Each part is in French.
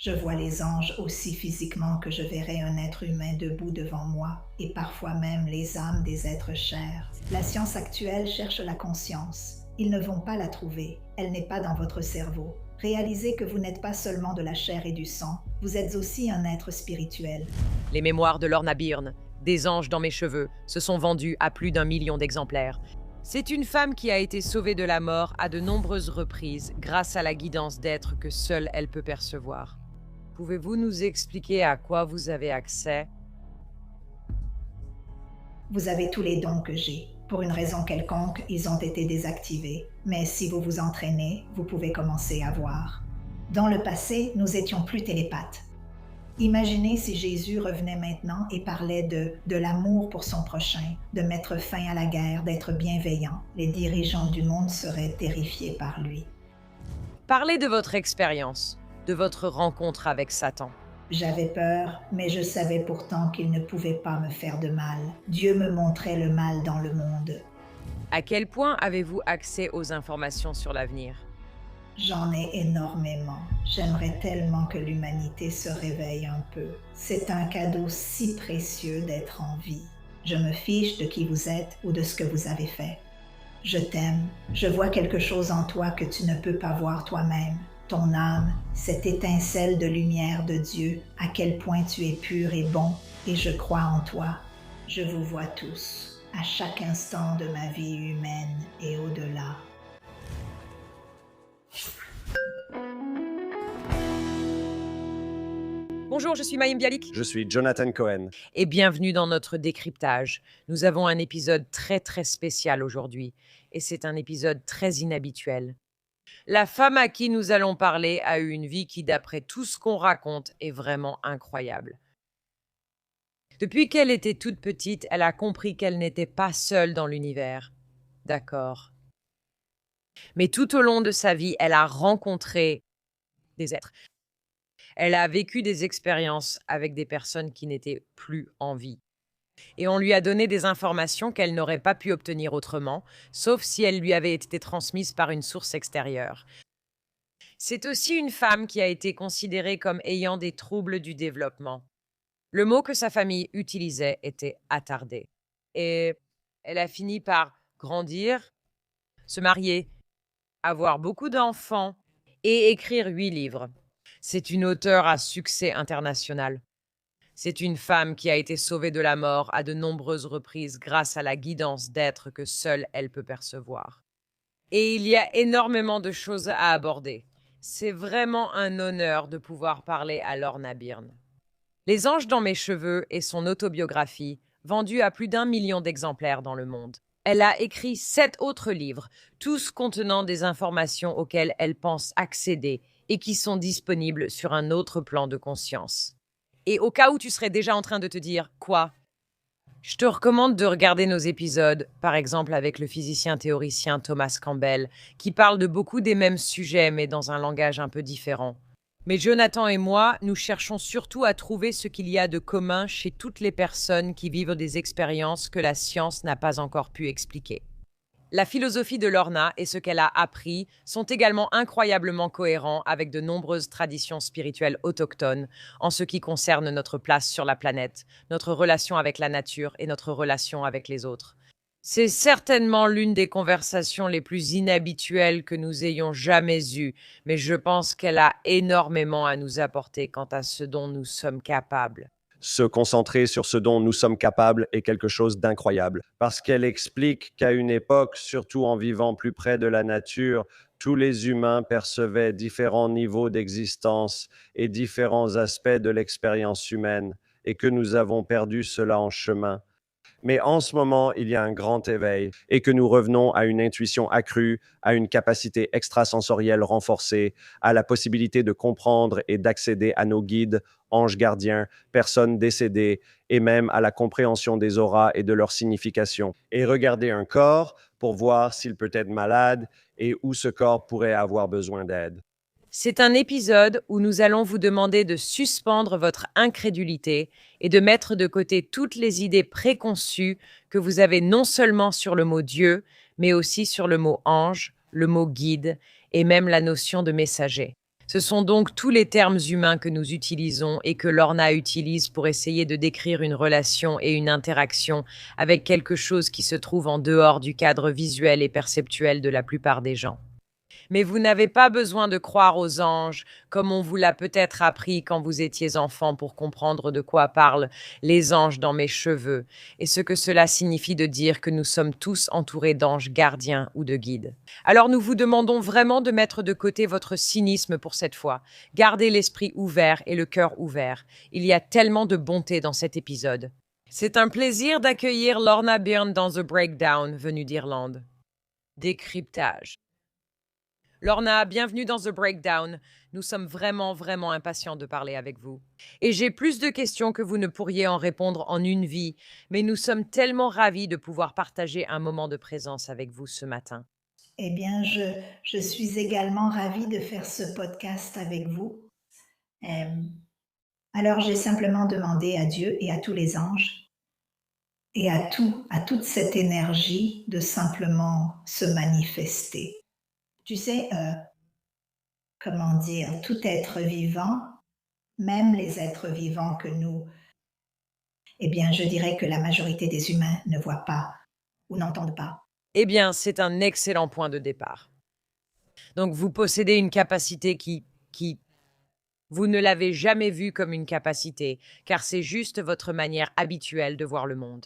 Je vois les anges aussi physiquement que je verrais un être humain debout devant moi, et parfois même les âmes des êtres chers. La science actuelle cherche la conscience. Ils ne vont pas la trouver. Elle n'est pas dans votre cerveau. Réalisez que vous n'êtes pas seulement de la chair et du sang, vous êtes aussi un être spirituel. Les mémoires de Lorna Byrne, Des anges dans mes cheveux, se sont vendus à plus d'1 million d'exemplaires. C'est une femme qui a été sauvée de la mort à de nombreuses reprises grâce à la guidance d'êtres que seule elle peut percevoir. Pouvez-vous nous expliquer à quoi vous avez accès? Vous avez tous les dons que j'ai. Pour une raison quelconque, ils ont été désactivés. Mais si vous vous entraînez, vous pouvez commencer à voir. Dans le passé, nous étions plus télépathes. Imaginez si Jésus revenait maintenant et parlait de l'amour pour son prochain, de mettre fin à la guerre, d'être bienveillant. Les dirigeants du monde seraient terrifiés par lui. Parlez de votre expérience, de votre rencontre avec Satan. J'avais peur, mais je savais pourtant qu'il ne pouvait pas me faire de mal. Dieu me montrait le mal dans le monde. À quel point avez-vous accès aux informations sur l'avenir? J'en ai énormément. J'aimerais tellement que l'humanité se réveille un peu. C'est un cadeau si précieux d'être en vie. Je me fiche de qui vous êtes ou de ce que vous avez fait. Je t'aime. Je vois quelque chose en toi que tu ne peux pas voir toi-même. Ton âme, cette étincelle de lumière de Dieu, à quel point tu es pur et bon, et je crois en toi. Je vous vois tous, à chaque instant de ma vie humaine et au-delà. Bonjour, je suis Maïm Bialik. Je suis Jonathan Cohen. Et bienvenue dans notre décryptage. Nous avons un épisode très spécial aujourd'hui, et c'est un épisode très inhabituel. La femme à qui nous allons parler a eu une vie qui, d'après tout ce qu'on raconte, est vraiment incroyable. Depuis qu'elle était toute petite, elle a compris qu'elle n'était pas seule dans l'univers. D'accord. Mais tout au long de sa vie, elle a rencontré des êtres. Elle a vécu des expériences avec des personnes qui n'étaient plus en vie. Et on lui a donné des informations qu'elle n'aurait pas pu obtenir autrement, sauf si elles lui avaient été transmises par une source extérieure. C'est aussi une femme qui a été considérée comme ayant des troubles du développement. Le mot que sa famille utilisait était attardé. Et elle a fini par grandir, se marier, avoir beaucoup d'enfants et écrire 8 livres. C'est une auteure à succès international. C'est une femme qui a été sauvée de la mort à de nombreuses reprises grâce à la guidance d'êtres que seule elle peut percevoir. Et il y a énormément de choses à aborder. C'est vraiment un honneur de pouvoir parler à Lorna Byrne. Les anges dans mes cheveux et son autobiographie, vendue à plus d'1 million d'exemplaires dans le monde. Elle a écrit 7 autres livres, tous contenant des informations auxquelles elle pense accéder et qui sont disponibles sur un autre plan de conscience. Et au cas où tu serais déjà en train de te dire « Quoi ?» Je te recommande de regarder nos épisodes, par exemple avec le physicien théoricien Thomas Campbell, qui parle de beaucoup des mêmes sujets mais dans un langage un peu différent. Mais Jonathan et moi, nous cherchons surtout à trouver ce qu'il y a de commun chez toutes les personnes qui vivent des expériences que la science n'a pas encore pu expliquer. La philosophie de Lorna et ce qu'elle a appris sont également incroyablement cohérents avec de nombreuses traditions spirituelles autochtones en ce qui concerne notre place sur la planète, notre relation avec la nature et notre relation avec les autres. C'est certainement l'une des conversations les plus inhabituelles que nous ayons jamais eues, mais je pense qu'elle a énormément à nous apporter quant à ce dont nous sommes capables. Se concentrer sur ce dont nous sommes capables est quelque chose d'incroyable, parce qu'elle explique qu'à une époque, surtout en vivant plus près de la nature, tous les humains percevaient différents niveaux d'existence et différents aspects de l'expérience humaine, et que nous avons perdu cela en chemin. Mais en ce moment, il y a un grand éveil et que nous revenons à une intuition accrue, à une capacité extrasensorielle renforcée, à la possibilité de comprendre et d'accéder à nos guides, anges gardiens, personnes décédées et même à la compréhension des auras et de leur signification. Et regarder un corps pour voir s'il peut être malade et où ce corps pourrait avoir besoin d'aide. C'est un épisode où nous allons vous demander de suspendre votre incrédulité et de mettre de côté toutes les idées préconçues que vous avez non seulement sur le mot Dieu, mais aussi sur le mot ange, le mot guide et même la notion de messager. Ce sont donc tous les termes humains que nous utilisons et que Lorna utilise pour essayer de décrire une relation et une interaction avec quelque chose qui se trouve en dehors du cadre visuel et perceptuel de la plupart des gens. Mais vous n'avez pas besoin de croire aux anges, comme on vous l'a peut-être appris quand vous étiez enfant pour comprendre de quoi parlent les anges dans mes cheveux, et ce que cela signifie de dire que nous sommes tous entourés d'anges gardiens ou de guides. Alors nous vous demandons vraiment de mettre de côté votre cynisme pour cette fois. Gardez l'esprit ouvert et le cœur ouvert. Il y a tellement de bonté dans cet épisode. C'est un plaisir d'accueillir Lorna Byrne dans The Breakdown, venue d'Irlande. Décryptage. Lorna, bienvenue dans The Breakdown. Nous sommes vraiment impatients de parler avec vous. Et j'ai plus de questions que vous ne pourriez en répondre en une vie, mais nous sommes tellement ravis de pouvoir partager un moment de présence avec vous ce matin. Eh bien, je suis également ravie de faire ce podcast avec vous. Alors, j'ai simplement demandé à Dieu et à tous les anges et à toute cette énergie de simplement se manifester. Tu sais, comment dire, tout être vivant, même les êtres vivants que nous, eh bien, je dirais que la majorité des humains ne voient pas ou n'entendent pas. Eh bien, c'est un excellent point de départ. Donc, vous possédez une capacité qui vous ne l'avez jamais vue comme une capacité, car c'est juste votre manière habituelle de voir le monde.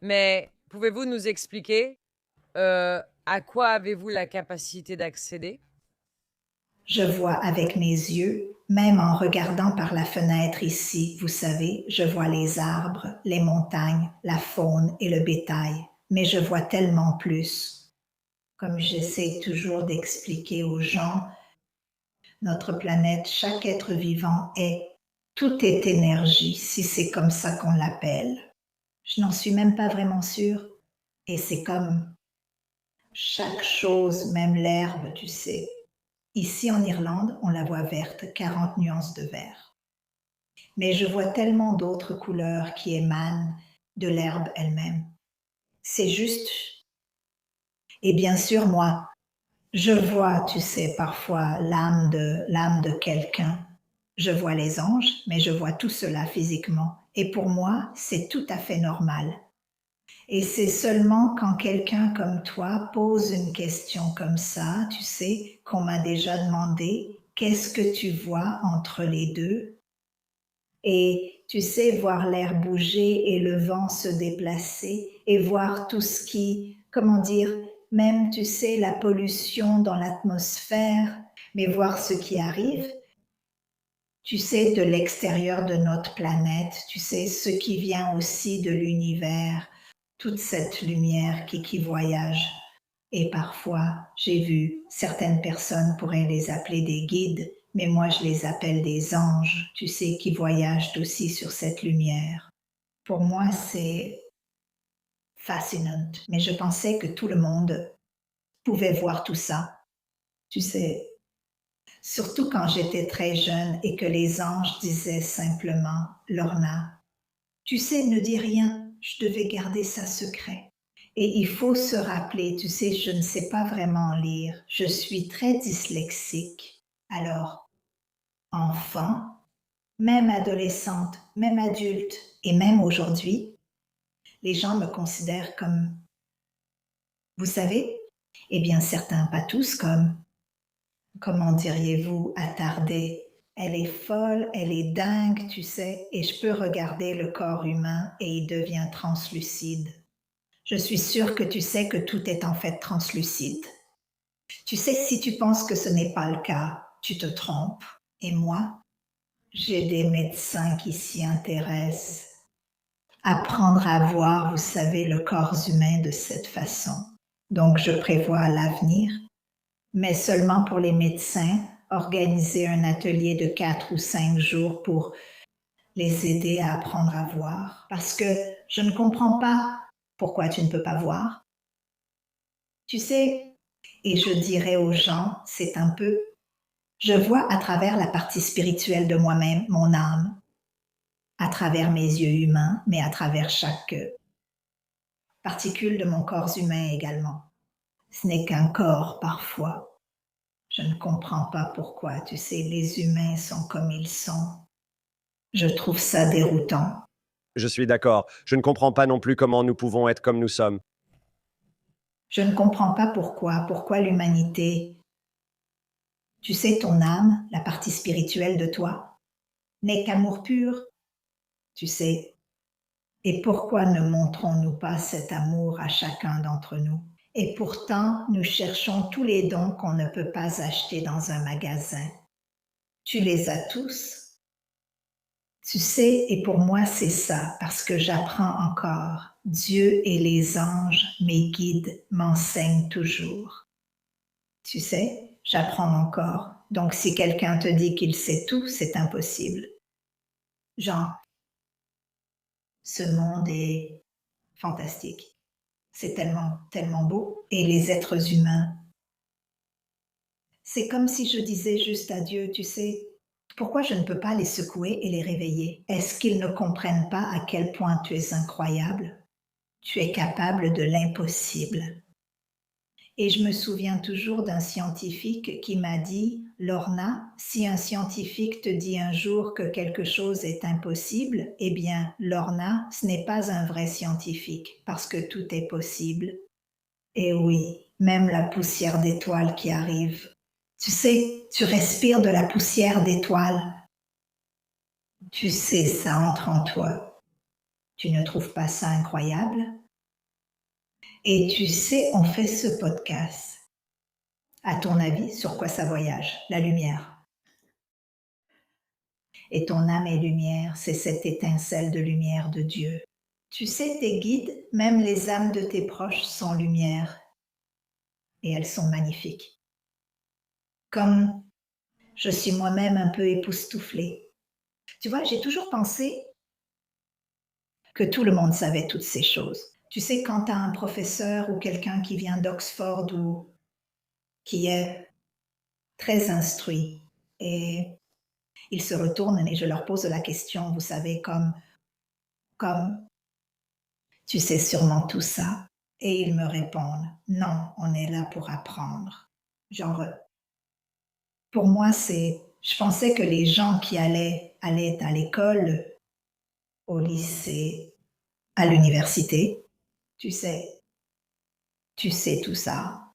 Mais pouvez-vous nous expliquer à quoi avez-vous la capacité d'accéder? Je vois avec mes yeux, même en regardant par la fenêtre ici, vous savez, je vois les arbres, les montagnes, la faune et le bétail, mais je vois tellement plus. Comme j'essaie toujours d'expliquer aux gens, notre planète, chaque être vivant tout est énergie, si c'est comme ça qu'on l'appelle. Je n'en suis même pas vraiment sûre. Et c'est comme chaque chose, même l'herbe, tu sais. Ici en Irlande, on la voit verte, 40 nuances de vert. Mais je vois tellement d'autres couleurs qui émanent de l'herbe elle-même. C'est juste. Et bien sûr, moi, je vois, tu sais, parfois l'âme de quelqu'un. Je vois les anges, mais je vois tout cela physiquement. Et pour moi, c'est tout à fait normal. Et c'est seulement quand quelqu'un comme toi pose une question comme ça, tu sais, qu'on m'a déjà demandé, qu'est-ce que tu vois entre les deux? Et tu sais, voir l'air bouger et le vent se déplacer et voir tout ce qui, comment dire, même, tu sais, la pollution dans l'atmosphère, mais voir ce qui arrive, tu sais, de l'extérieur de notre planète, tu sais, ce qui vient aussi de l'univers, toute cette lumière qui voyage. Et parfois, j'ai vu certaines personnes pourraient les appeler des guides, mais moi je les appelle des anges, tu sais, qui voyagent aussi sur cette lumière. Pour moi, c'est fascinant, mais je pensais que tout le monde pouvait voir tout ça. Tu sais, surtout quand j'étais très jeune et que les anges disaient simplement, Lorna, tu sais, ne dis rien, je devais garder ça secret. Et il faut se rappeler, tu sais, je ne sais pas vraiment lire, je suis très dyslexique. Alors, enfant, même adolescente, même adulte et même aujourd'hui, les gens me considèrent comme, vous savez, eh bien certains, pas tous, comme, comment diriez-vous, attardés. Elle est folle, elle est dingue, tu sais, et je peux regarder le corps humain et il devient translucide. Je suis sûre que tu sais que tout est en fait translucide. Tu sais, si tu penses que ce n'est pas le cas, tu te trompes. Et moi, j'ai des médecins qui s'y intéressent. Apprendre à voir, vous savez, le corps humain de cette façon. Donc, je prévois l'avenir, mais seulement pour les médecins, organiser un atelier de 4 ou 5 jours pour les aider à apprendre à voir. Parce que je ne comprends pas pourquoi tu ne peux pas voir. Tu sais, et je dirais aux gens, c'est un peu, je vois à travers la partie spirituelle de moi-même, mon âme, à travers mes yeux humains, mais à travers chaque particule de mon corps humain également. Ce n'est qu'un corps parfois. Je ne comprends pas pourquoi, tu sais, les humains sont comme ils sont. Je trouve ça déroutant. Je suis d'accord. Je ne comprends pas non plus comment nous pouvons être comme nous sommes. Je ne comprends pas pourquoi l'humanité, tu sais, ton âme, la partie spirituelle de toi, n'est qu'amour pur, tu sais. Et pourquoi ne montrons-nous pas cet amour à chacun d'entre nous? Et pourtant, nous cherchons tous les dons qu'on ne peut pas acheter dans un magasin. Tu les as tous. Tu sais, et pour moi, c'est ça, parce que j'apprends encore. Dieu et les anges, mes guides, m'enseignent toujours. Tu sais, j'apprends encore. Donc, si quelqu'un te dit qu'il sait tout, c'est impossible. Genre, ce monde est fantastique. C'est tellement, tellement beau. Et les êtres humains, c'est comme si je disais juste à Dieu, tu sais, pourquoi je ne peux pas les secouer et les réveiller? Est-ce qu'ils ne comprennent pas à quel point tu es incroyable? Tu es capable de l'impossible. Et je me souviens toujours d'un scientifique qui m'a dit, Lorna, si un scientifique te dit un jour que quelque chose est impossible, eh bien, Lorna, ce n'est pas un vrai scientifique, parce que tout est possible. Et oui, même la poussière d'étoiles qui arrive. Tu sais, tu respires de la poussière d'étoiles. Tu sais, ça entre en toi. Tu ne trouves pas ça incroyable? Et tu sais, on fait ce podcast. À ton avis, sur quoi ça voyage? La lumière. Et ton âme est lumière, c'est cette étincelle de lumière de Dieu. Tu sais, tes guides, même les âmes de tes proches sont lumière. Et elles sont magnifiques. Comme je suis moi-même un peu époustouflée. Tu vois, j'ai toujours pensé que tout le monde savait toutes ces choses. Tu sais, quand tu as un professeur ou quelqu'un qui vient d'Oxford ou qui est très instruit et ils se retournent et je leur pose la question, vous savez, comme tu sais sûrement tout ça. Et ils me répondent, non, on est là pour apprendre. Genre, pour moi, je pensais que les gens qui allaient à l'école, au lycée, à l'université, tu sais, tu sais tout ça.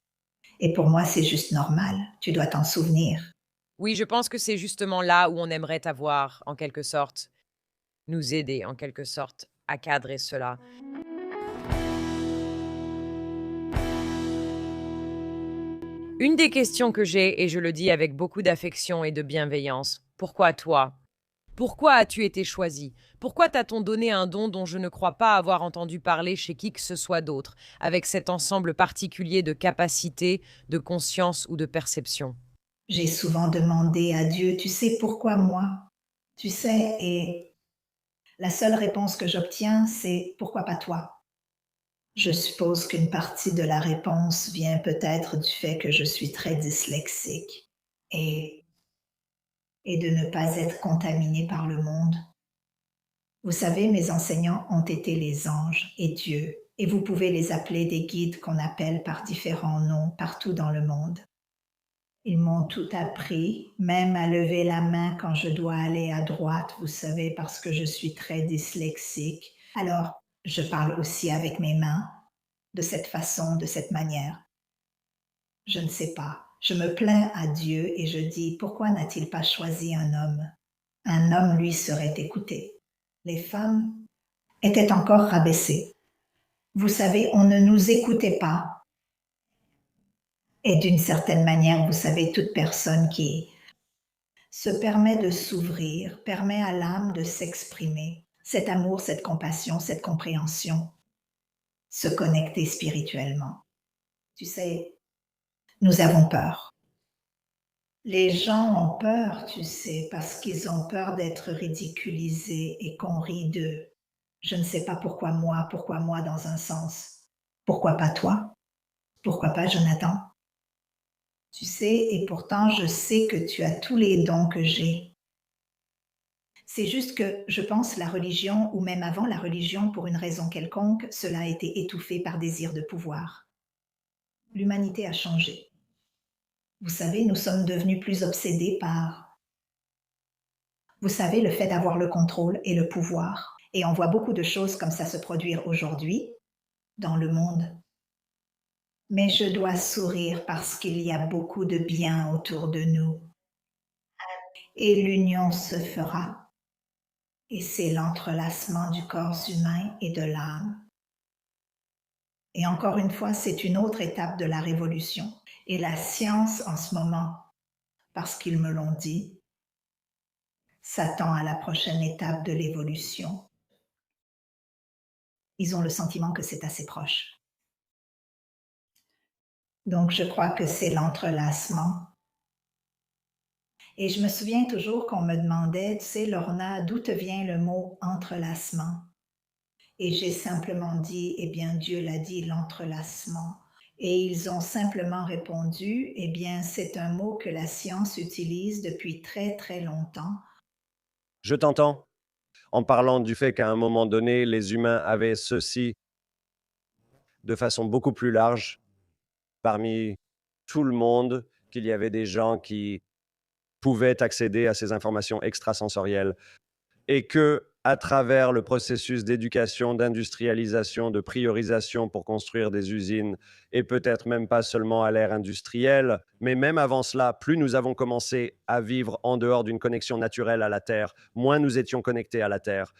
Et pour moi, c'est juste normal. Tu dois t'en souvenir. Oui, je pense que c'est justement là où on aimerait t'avoir, en quelque sorte, nous aider, en quelque sorte, à cadrer cela. Une des questions que j'ai, et je le dis avec beaucoup d'affection et de bienveillance, pourquoi toi? Pourquoi as-tu été choisi? Pourquoi t'a-t-on donné un don dont je ne crois pas avoir entendu parler chez qui que ce soit d'autre, avec cet ensemble particulier de capacités, de conscience ou de perception? J'ai souvent demandé à Dieu, tu sais pourquoi moi? Tu sais, et la seule réponse que j'obtiens, c'est pourquoi pas toi? Je suppose qu'une partie de la réponse vient peut-être du fait que je suis très dyslexique et, et de ne pas être contaminée par le monde. Vous savez, mes enseignants ont été les anges et Dieu, et vous pouvez les appeler des guides qu'on appelle par différents noms partout dans le monde. Ils m'ont tout appris, même à lever la main quand je dois aller à droite, vous savez, parce que je suis très dyslexique. Alors, je parle aussi avec mes mains, de cette façon, de cette manière. Je ne sais pas. Je me plains à Dieu et je dis, pourquoi n'a-t-il pas choisi un homme? Un homme, lui, serait écouté. Les femmes étaient encore rabaissées. Vous savez, on ne nous écoutait pas. Et d'une certaine manière, vous savez, toute personne qui se permet de s'ouvrir, permet à l'âme de s'exprimer. Cet amour, cette compassion, cette compréhension, se connecter spirituellement. Tu sais, nous avons peur. Les gens ont peur, tu sais, parce qu'ils ont peur d'être ridiculisés et qu'on rit d'eux. Je ne sais pas pourquoi moi dans un sens. Pourquoi pas toi? Pourquoi pas Jonathan? Tu sais, et pourtant je sais que tu as tous les dons que j'ai. C'est juste que je pense la religion, ou même avant la religion, pour une raison quelconque, cela a été étouffé par désir de pouvoir. L'humanité a changé. Vous savez, nous sommes devenus plus obsédés par, vous savez, le fait d'avoir le contrôle et le pouvoir. Et on voit beaucoup de choses comme ça se produire aujourd'hui dans le monde. Mais je dois sourire parce qu'il y a beaucoup de bien autour de nous. Et l'union se fera. Et c'est l'entrelacement du corps humain et de l'âme. Et encore une fois, c'est une autre étape de la révolution. Et la science en ce moment, parce qu'ils me l'ont dit, s'attend à la prochaine étape de l'évolution. Ils ont le sentiment que c'est assez proche. Donc je crois que c'est l'entrelacement. Et je me souviens toujours qu'on me demandait, tu sais, Lorna, d'où te vient le mot entrelacement? Et j'ai simplement dit, eh bien, Dieu l'a dit, l'entrelacement. Et ils ont simplement répondu, eh bien, c'est un mot que la science utilise depuis très, très longtemps. Je t'entends en parlant du fait qu'à un moment donné, les humains avaient ceci de façon beaucoup plus large parmi tout le monde, qu'il y avait des gens qui pouvaient accéder à ces informations extrasensorielles et que, à travers le processus d'éducation, d'industrialisation, de priorisation pour construire des usines, et peut-être même pas seulement à l'ère industrielle, mais même avant cela, plus nous avons commencé à vivre en dehors d'une connexion naturelle à la Terre, moins nous étions connectés à la Terre.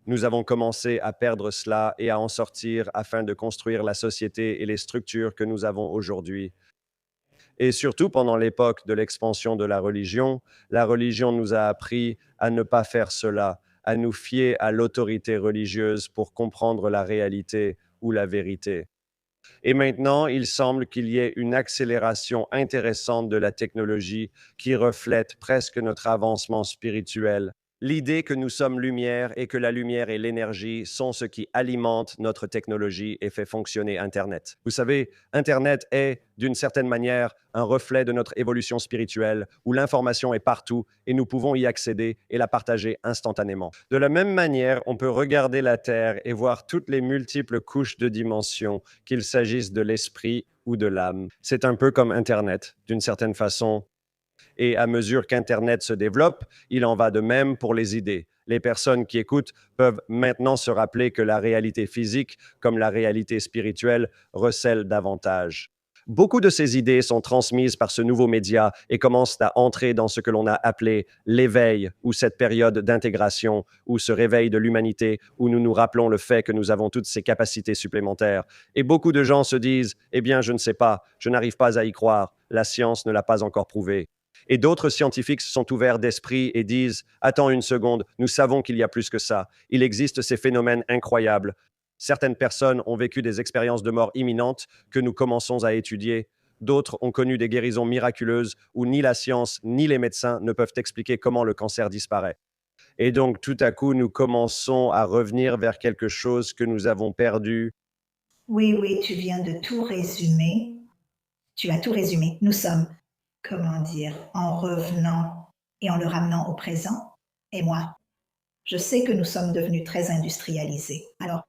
Nous avons commencé à perdre cela et à en sortir afin de construire la société et les structures que nous avons aujourd'hui. Et surtout pendant l'époque de l'expansion de la religion nous a appris à ne pas faire cela, à nous fier à l'autorité religieuse pour comprendre la réalité ou la vérité. Et maintenant, il semble qu'il y ait une accélération intéressante de la technologie qui reflète presque notre avancement spirituel. L'idée que nous sommes lumière et que la lumière et l'énergie sont ce qui alimente notre technologie et fait fonctionner Internet. Vous savez, Internet est, d'une certaine manière, un reflet de notre évolution spirituelle où l'information est partout et nous pouvons y accéder et la partager instantanément. De la même manière, on peut regarder la Terre et voir toutes les multiples couches de dimensions, qu'il s'agisse de l'esprit ou de l'âme. C'est un peu comme Internet, d'une certaine façon. Et à mesure qu'Internet se développe, il en va de même pour les idées. Les personnes qui écoutent peuvent maintenant se rappeler que la réalité physique, comme la réalité spirituelle, recèle davantage. Beaucoup de ces idées sont transmises par ce nouveau média et commencent à entrer dans ce que l'on a appelé l'éveil ou cette période d'intégration ou ce réveil de l'humanité où nous nous rappelons le fait que nous avons toutes ces capacités supplémentaires. Et beaucoup de gens se disent, eh bien, je ne sais pas, je n'arrive pas à y croire, la science ne l'a pas encore prouvé. Et d'autres scientifiques se sont ouverts d'esprit et disent, attends une seconde, nous savons qu'il y a plus que ça. Il existe ces phénomènes incroyables. Certaines personnes ont vécu des expériences de mort imminente que nous commençons à étudier. D'autres ont connu des guérisons miraculeuses où ni la science ni les médecins ne peuvent expliquer comment le cancer disparaît. Et donc, tout à coup, nous commençons à revenir vers quelque chose que nous avons perdu. Oui, oui, tu viens de tout résumer. Tu as tout résumé. Nous sommes, comment dire, en revenant et en le ramenant au présent. Et moi, je sais que nous sommes devenus très industrialisés. Alors,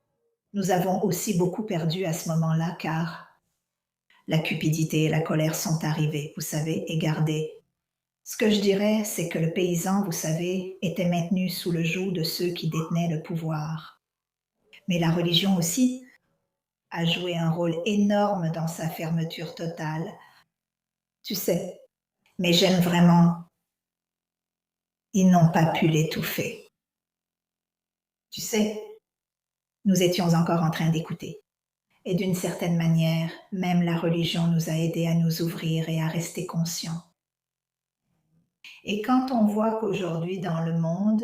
nous avons aussi beaucoup perdu à ce moment-là car la cupidité et la colère sont arrivées, vous savez, et gardées. Ce que je dirais, c'est que le paysan, vous savez, était maintenu sous le joug de ceux qui détenaient le pouvoir. Mais la religion aussi a joué un rôle énorme dans sa fermeture totale. Tu sais, mais j'aime vraiment, ils n'ont pas pu l'étouffer. Tu sais, nous étions encore en train d'écouter. Et d'une certaine manière, même la religion nous a aidés à nous ouvrir et à rester conscients. Et quand on voit qu'aujourd'hui dans le monde,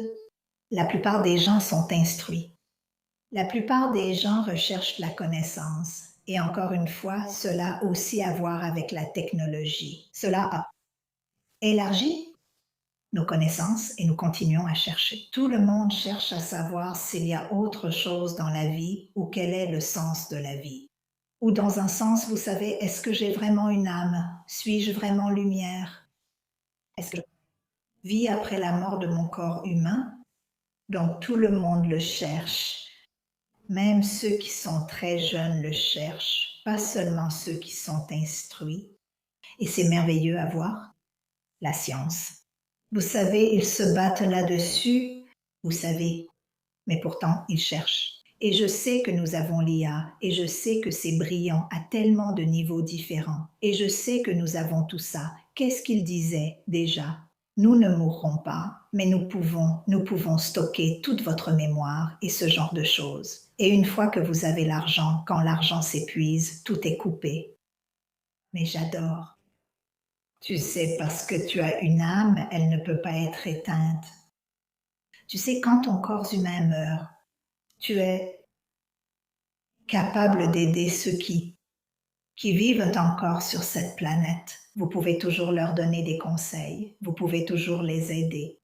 la plupart des gens sont instruits, la plupart des gens recherchent la connaissance. Et encore une fois, cela a aussi à voir avec la technologie. Cela a élargi nos connaissances et nous continuons à chercher. Tout le monde cherche à savoir s'il y a autre chose dans la vie ou quel est le sens de la vie. Ou dans un sens, vous savez, est-ce que j'ai vraiment une âme? Suis-je vraiment lumière? Est-ce que je vis après la mort de mon corps humain? Donc tout le monde le cherche. Même ceux qui sont très jeunes le cherchent, pas seulement ceux qui sont instruits. Et c'est merveilleux à voir, la science. Vous savez, ils se battent là-dessus, vous savez, mais pourtant ils cherchent. Et je sais que nous avons l'IA, et je sais que c'est brillant à tellement de niveaux différents, et je sais que nous avons tout ça. Qu'est-ce qu'il disait déjà? Nous ne mourrons pas, mais nous pouvons stocker toute votre mémoire et ce genre de choses. Et une fois que vous avez l'argent, quand l'argent s'épuise, tout est coupé. Mais j'adore. Tu sais, parce que tu as une âme, elle ne peut pas être éteinte. Tu sais, quand ton corps humain meurt, tu es capable d'aider ceux qui vivent encore sur cette planète. Vous pouvez toujours leur donner des conseils, vous pouvez toujours les aider.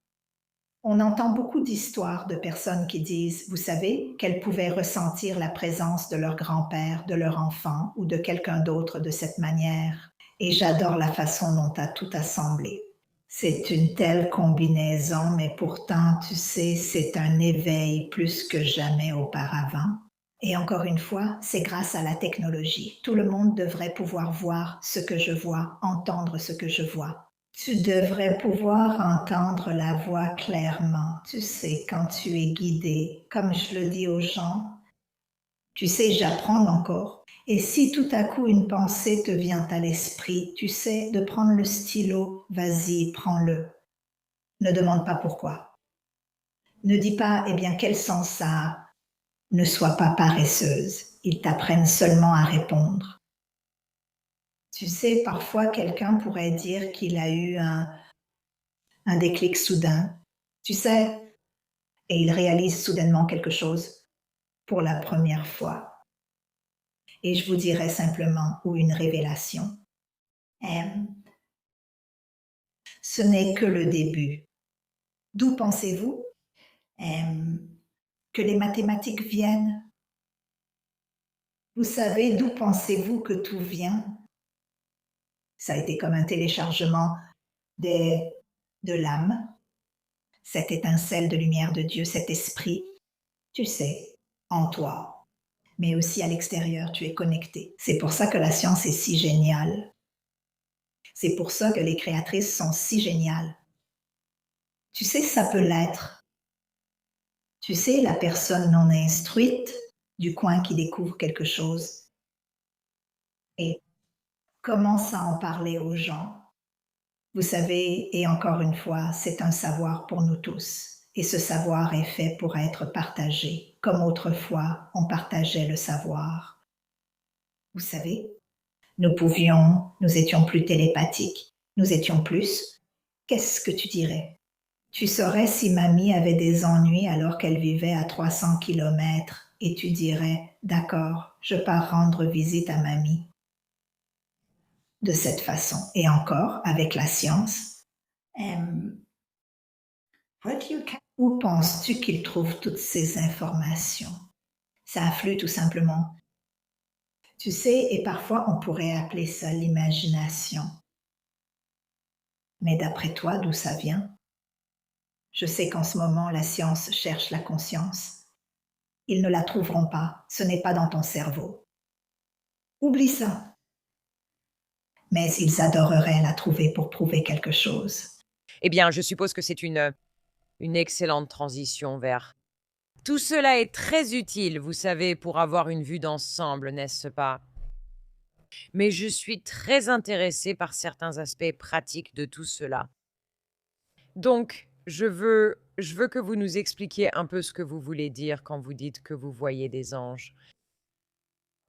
On entend beaucoup d'histoires de personnes qui disent, vous savez, qu'elles pouvaient ressentir la présence de leur grand-père, de leur enfant ou de quelqu'un d'autre de cette manière. Et j'adore la façon dont tu as tout assemblé. C'est une telle combinaison, mais pourtant, tu sais, c'est un éveil plus que jamais auparavant. Et encore une fois, c'est grâce à la technologie. Tout le monde devrait pouvoir voir ce que je vois, entendre ce que je vois. Tu devrais pouvoir entendre la voix clairement. Tu sais, quand tu es guidé, comme je le dis aux gens, tu sais, j'apprends encore. Et si tout à coup une pensée te vient à l'esprit, tu sais, de prendre le stylo, vas-y, prends-le. Ne demande pas pourquoi. Ne dis pas, eh bien, quel sens ça a? Ne sois pas paresseuse. Ils t'apprennent seulement à répondre. Tu sais, parfois quelqu'un pourrait dire qu'il a eu un déclic soudain. Tu sais, et il réalise soudainement quelque chose pour la première fois. Et je vous dirais simplement, ou une révélation. Ce n'est que le début. D'où pensez-vous que les mathématiques viennent? Vous savez, d'où pensez-vous que tout vient? Ça a été comme un téléchargement de l'âme, cette étincelle de lumière de Dieu, cet esprit, tu sais, en toi, mais aussi à l'extérieur, tu es connecté. C'est pour ça que la science est si géniale. C'est pour ça que les créatrices sont si géniales. Tu sais, ça peut l'être. Tu sais, la personne non instruite du coin qui découvre quelque chose et commence à en parler aux gens. Vous savez, et encore une fois, c'est un savoir pour nous tous. Et ce savoir est fait pour être partagé, comme autrefois on partageait le savoir. Vous savez, nous étions plus télépathiques, nous étions plus. Qu'est-ce que tu dirais? Tu saurais si mamie avait des ennuis alors qu'elle vivait à 300 kilomètres et tu dirais, d'accord, je pars rendre visite à mamie. De cette façon. Et encore, avec la science, où penses-tu qu'il trouve toutes ces informations? Ça afflue tout simplement. Tu sais, et parfois on pourrait appeler ça l'imagination. Mais d'après toi, d'où ça vient? Je sais qu'en ce moment, la science cherche la conscience. Ils ne la trouveront pas, ce n'est pas dans ton cerveau. Oublie ça. Mais ils adoreraient la trouver pour prouver quelque chose. Eh bien, je suppose que c'est une excellente transition vers... Tout cela est très utile, vous savez, pour avoir une vue d'ensemble, n'est-ce pas? Mais je suis très intéressée par certains aspects pratiques de tout cela. Donc, je veux que vous nous expliquiez un peu ce que vous voulez dire quand vous dites que vous voyez des anges.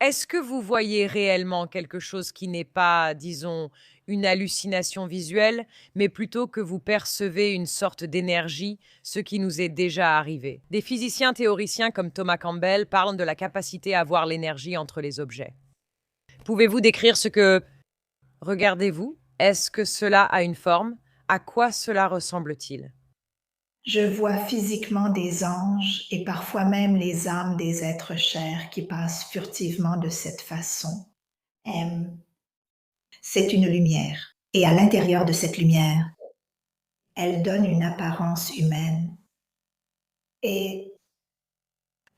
Est-ce que vous voyez réellement quelque chose qui n'est pas, disons, une hallucination visuelle, mais plutôt que vous percevez une sorte d'énergie, ce qui nous est déjà arrivé? Des physiciens théoriciens comme Thomas Campbell parlent de la capacité à voir l'énergie entre les objets. Pouvez-vous décrire ce que... Regardez-vous, est-ce que cela a une forme? À quoi cela ressemble-t-il? Je vois physiquement des anges et parfois même les âmes des êtres chers qui passent furtivement de cette façon. C'est une lumière et à l'intérieur de cette lumière, elle donne une apparence humaine. Et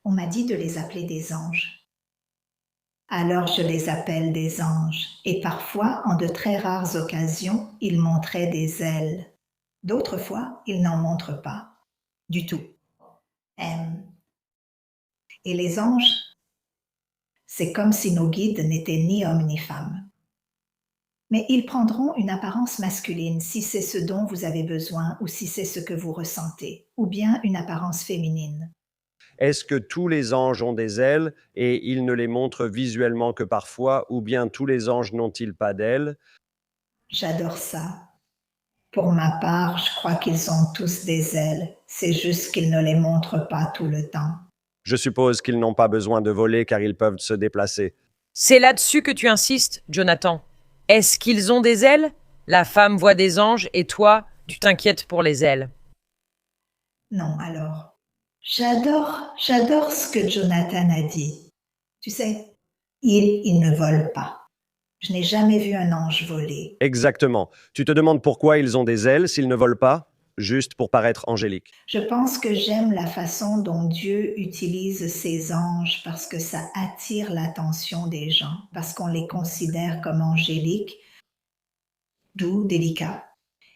on m'a dit de les appeler des anges. Alors je les appelle des anges, et parfois, en de très rares occasions, ils montraient des ailes. D'autres fois, ils n'en montrent pas, du tout. Et les anges, c'est comme si nos guides n'étaient ni hommes ni femmes. Mais ils prendront une apparence masculine si c'est ce dont vous avez besoin ou si c'est ce que vous ressentez, ou bien une apparence féminine. Est-ce que tous les anges ont des ailes et ils ne les montrent visuellement que parfois, ou bien tous les anges n'ont-ils pas d'ailes? J'adore ça. Pour ma part, je crois qu'ils ont tous des ailes. C'est juste qu'ils ne les montrent pas tout le temps. Je suppose qu'ils n'ont pas besoin de voler car ils peuvent se déplacer. C'est là-dessus que tu insistes, Jonathan. Est-ce qu'ils ont des ailes? La femme voit des anges et toi, tu t'inquiètes pour les ailes. Non, alors. J'adore ce que Jonathan a dit. Tu sais, ils ne volent pas. Je n'ai jamais vu un ange voler. Exactement. Tu te demandes pourquoi ils ont des ailes s'ils ne volent pas? Juste pour paraître angéliques. Je pense que j'aime la façon dont Dieu utilise ses anges parce que ça attire l'attention des gens, parce qu'on les considère comme angéliques, doux, délicats.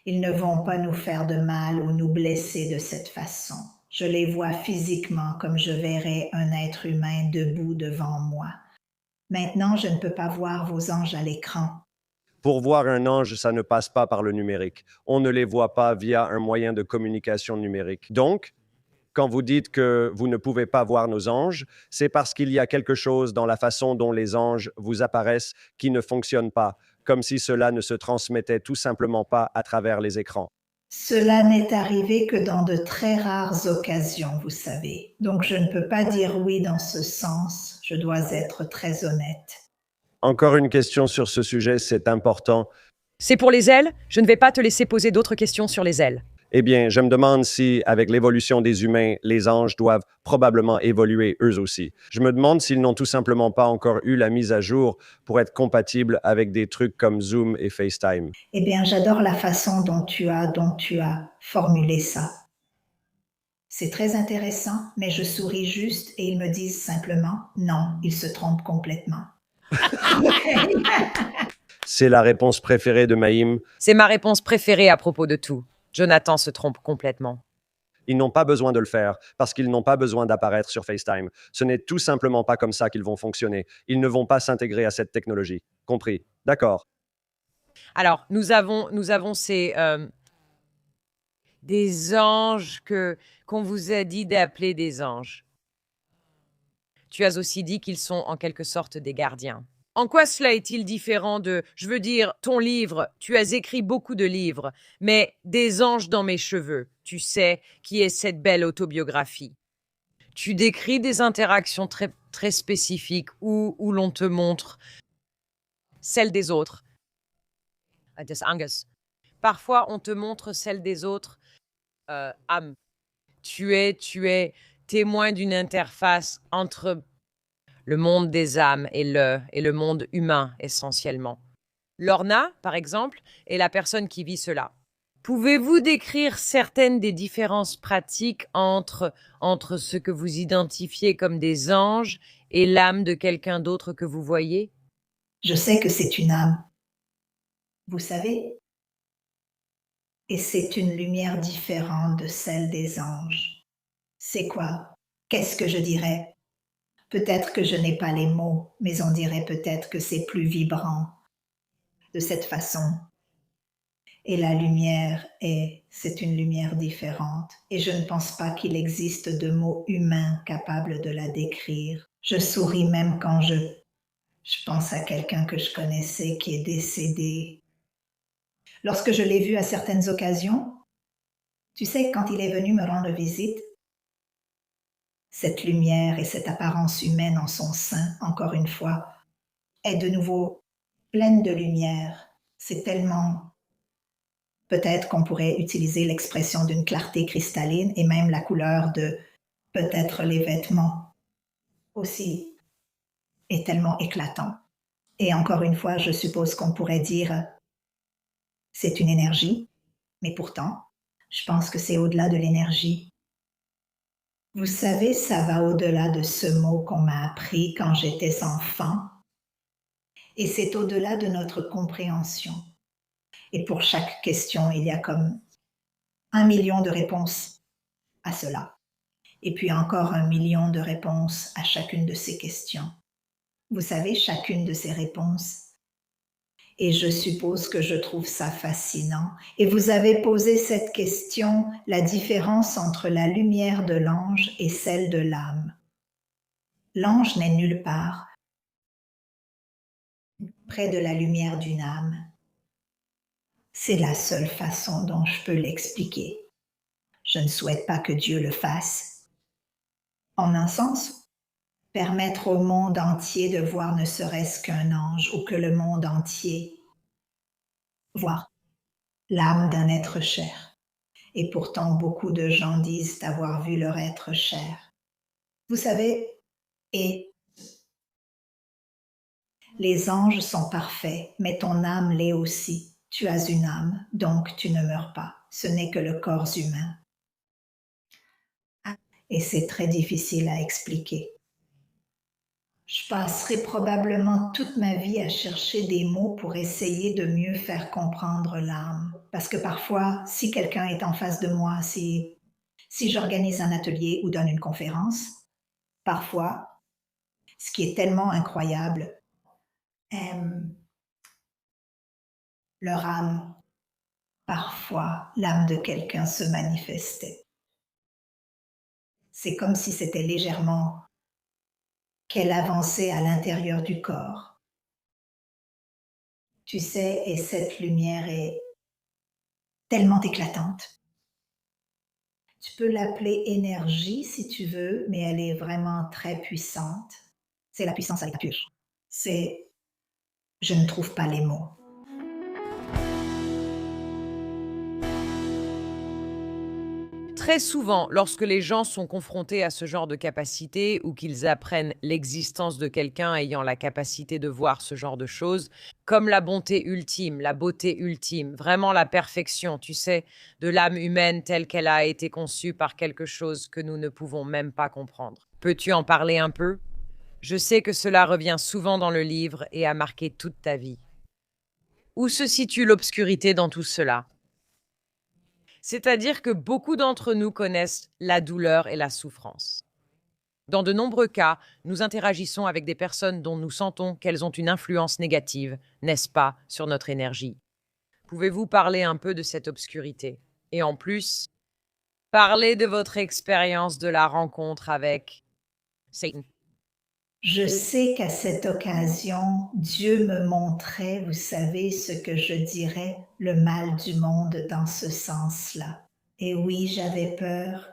Ils ne vont pas nous faire de mal ou nous blesser de cette façon. Je les vois physiquement comme je verrais un être humain debout devant moi. Maintenant, je ne peux pas voir vos anges à l'écran. Pour voir un ange, ça ne passe pas par le numérique. On ne les voit pas via un moyen de communication numérique. Donc, quand vous dites que vous ne pouvez pas voir nos anges, c'est parce qu'il y a quelque chose dans la façon dont les anges vous apparaissent qui ne fonctionne pas, comme si cela ne se transmettait tout simplement pas à travers les écrans. Cela n'est arrivé que dans de très rares occasions, vous savez. Donc je ne peux pas dire oui dans ce sens. Je dois être très honnête. Encore une question sur ce sujet, c'est important. C'est pour les ailes? Je ne vais pas te laisser poser d'autres questions sur les ailes. Eh bien, je me demande si, avec l'évolution des humains, les anges doivent probablement évoluer eux aussi. Je me demande s'ils n'ont tout simplement pas encore eu la mise à jour pour être compatibles avec des trucs comme Zoom et FaceTime. Eh bien, j'adore la façon dont tu as formulé ça. C'est très intéressant, mais je souris juste et ils me disent simplement non, ils se trompent complètement. C'est la réponse préférée de Maïm. C'est ma réponse préférée à propos de tout. Jonathan se trompe complètement. Ils n'ont pas besoin de le faire parce qu'ils n'ont pas besoin d'apparaître sur FaceTime. Ce n'est tout simplement pas comme ça qu'ils vont fonctionner. Ils ne vont pas s'intégrer à cette technologie. Compris? D'accord. Alors, nous avons ces des anges qu'on vous a dit d'appeler des anges. Tu as aussi dit qu'ils sont en quelque sorte des gardiens. En quoi cela est-il différent de, je veux dire, ton livre? Tu as écrit beaucoup de livres, mais Des anges dans mes cheveux, tu sais, qui est cette belle autobiographie. Tu décris des interactions très, très spécifiques où l'on te montre celles des autres. Des Anges. Parfois, on te montre celles des autres âmes. Tu es témoin d'une interface entre le monde des âmes et le monde humain essentiellement. Lorna, par exemple, est la personne qui vit cela. Pouvez-vous décrire certaines des différences pratiques entre ce que vous identifiez comme des anges et l'âme de quelqu'un d'autre que vous voyez? Je sais que c'est une âme. Vous savez, et c'est une lumière différente de celle des anges. C'est quoi? Qu'est-ce que je dirais? Peut-être que je n'ai pas les mots, mais on dirait peut-être que c'est plus vibrant de cette façon. Et la lumière c'est une lumière différente. Et je ne pense pas qu'il existe de mots humains capables de la décrire. Je souris même quand je pense à quelqu'un que je connaissais qui est décédé. Lorsque je l'ai vu à certaines occasions, tu sais, quand il est venu me rendre visite, cette lumière et cette apparence humaine en son sein, encore une fois, est de nouveau pleine de lumière. C'est tellement... Peut-être qu'on pourrait utiliser l'expression d'une clarté cristalline et même la couleur de peut-être les vêtements aussi est tellement éclatant. Et encore une fois, je suppose qu'on pourrait dire c'est une énergie, mais pourtant, je pense que c'est au-delà de l'énergie. Vous savez, ça va au-delà de ce mot qu'on m'a appris quand j'étais enfant. Et c'est au-delà de notre compréhension. Et pour chaque question, il y a comme 1 million de réponses à cela. Et puis encore 1 million de réponses à chacune de ces questions. Vous savez, chacune de ces réponses. Et je suppose que je trouve ça fascinant. Et vous avez posé cette question, la différence entre la lumière de l'ange et celle de l'âme. L'ange n'est nulle part près de la lumière d'une âme. C'est la seule façon dont je peux l'expliquer. Je ne souhaite pas que Dieu le fasse. En un sens, permettre au monde entier de voir ne serait-ce qu'un ange ou que le monde entier voit l'âme d'un être cher. Et pourtant, beaucoup de gens disent avoir vu leur être cher. Vous savez, et les anges sont parfaits, mais ton âme l'est aussi. Tu as une âme, donc tu ne meurs pas. Ce n'est que le corps humain. Et c'est très difficile à expliquer. Je passerai probablement toute ma vie à chercher des mots pour essayer de mieux faire comprendre l'âme. Parce que parfois, si quelqu'un est en face de moi, si j'organise un atelier ou donne une conférence, parfois, ce qui est tellement incroyable, leur âme, parfois, l'âme de quelqu'un se manifestait. C'est comme si c'était légèrement qu'elle avançait à l'intérieur du corps. Tu sais, et cette lumière est tellement éclatante. Tu peux l'appeler énergie si tu veux, mais elle est vraiment très puissante. C'est la puissance avec la pure. Je ne trouve pas les mots. Très souvent, lorsque les gens sont confrontés à ce genre de capacité ou qu'ils apprennent l'existence de quelqu'un ayant la capacité de voir ce genre de choses, comme la bonté ultime, la beauté ultime, vraiment la perfection, tu sais, de l'âme humaine telle qu'elle a été conçue par quelque chose que nous ne pouvons même pas comprendre. Peux-tu en parler un peu? Je sais que cela revient souvent dans le livre et a marqué toute ta vie. Où se situe l'obscurité dans tout cela? C'est-à-dire que beaucoup d'entre nous connaissent la douleur et la souffrance. Dans de nombreux cas, nous interagissons avec des personnes dont nous sentons qu'elles ont une influence négative, n'est-ce pas, sur notre énergie. Pouvez-vous parler un peu de cette obscurité? Et en plus, parler de votre expérience de la rencontre avec Satan. Je sais qu'à cette occasion, Dieu me montrait, vous savez, ce que je dirais, le mal du monde dans ce sens-là. Et oui, j'avais peur,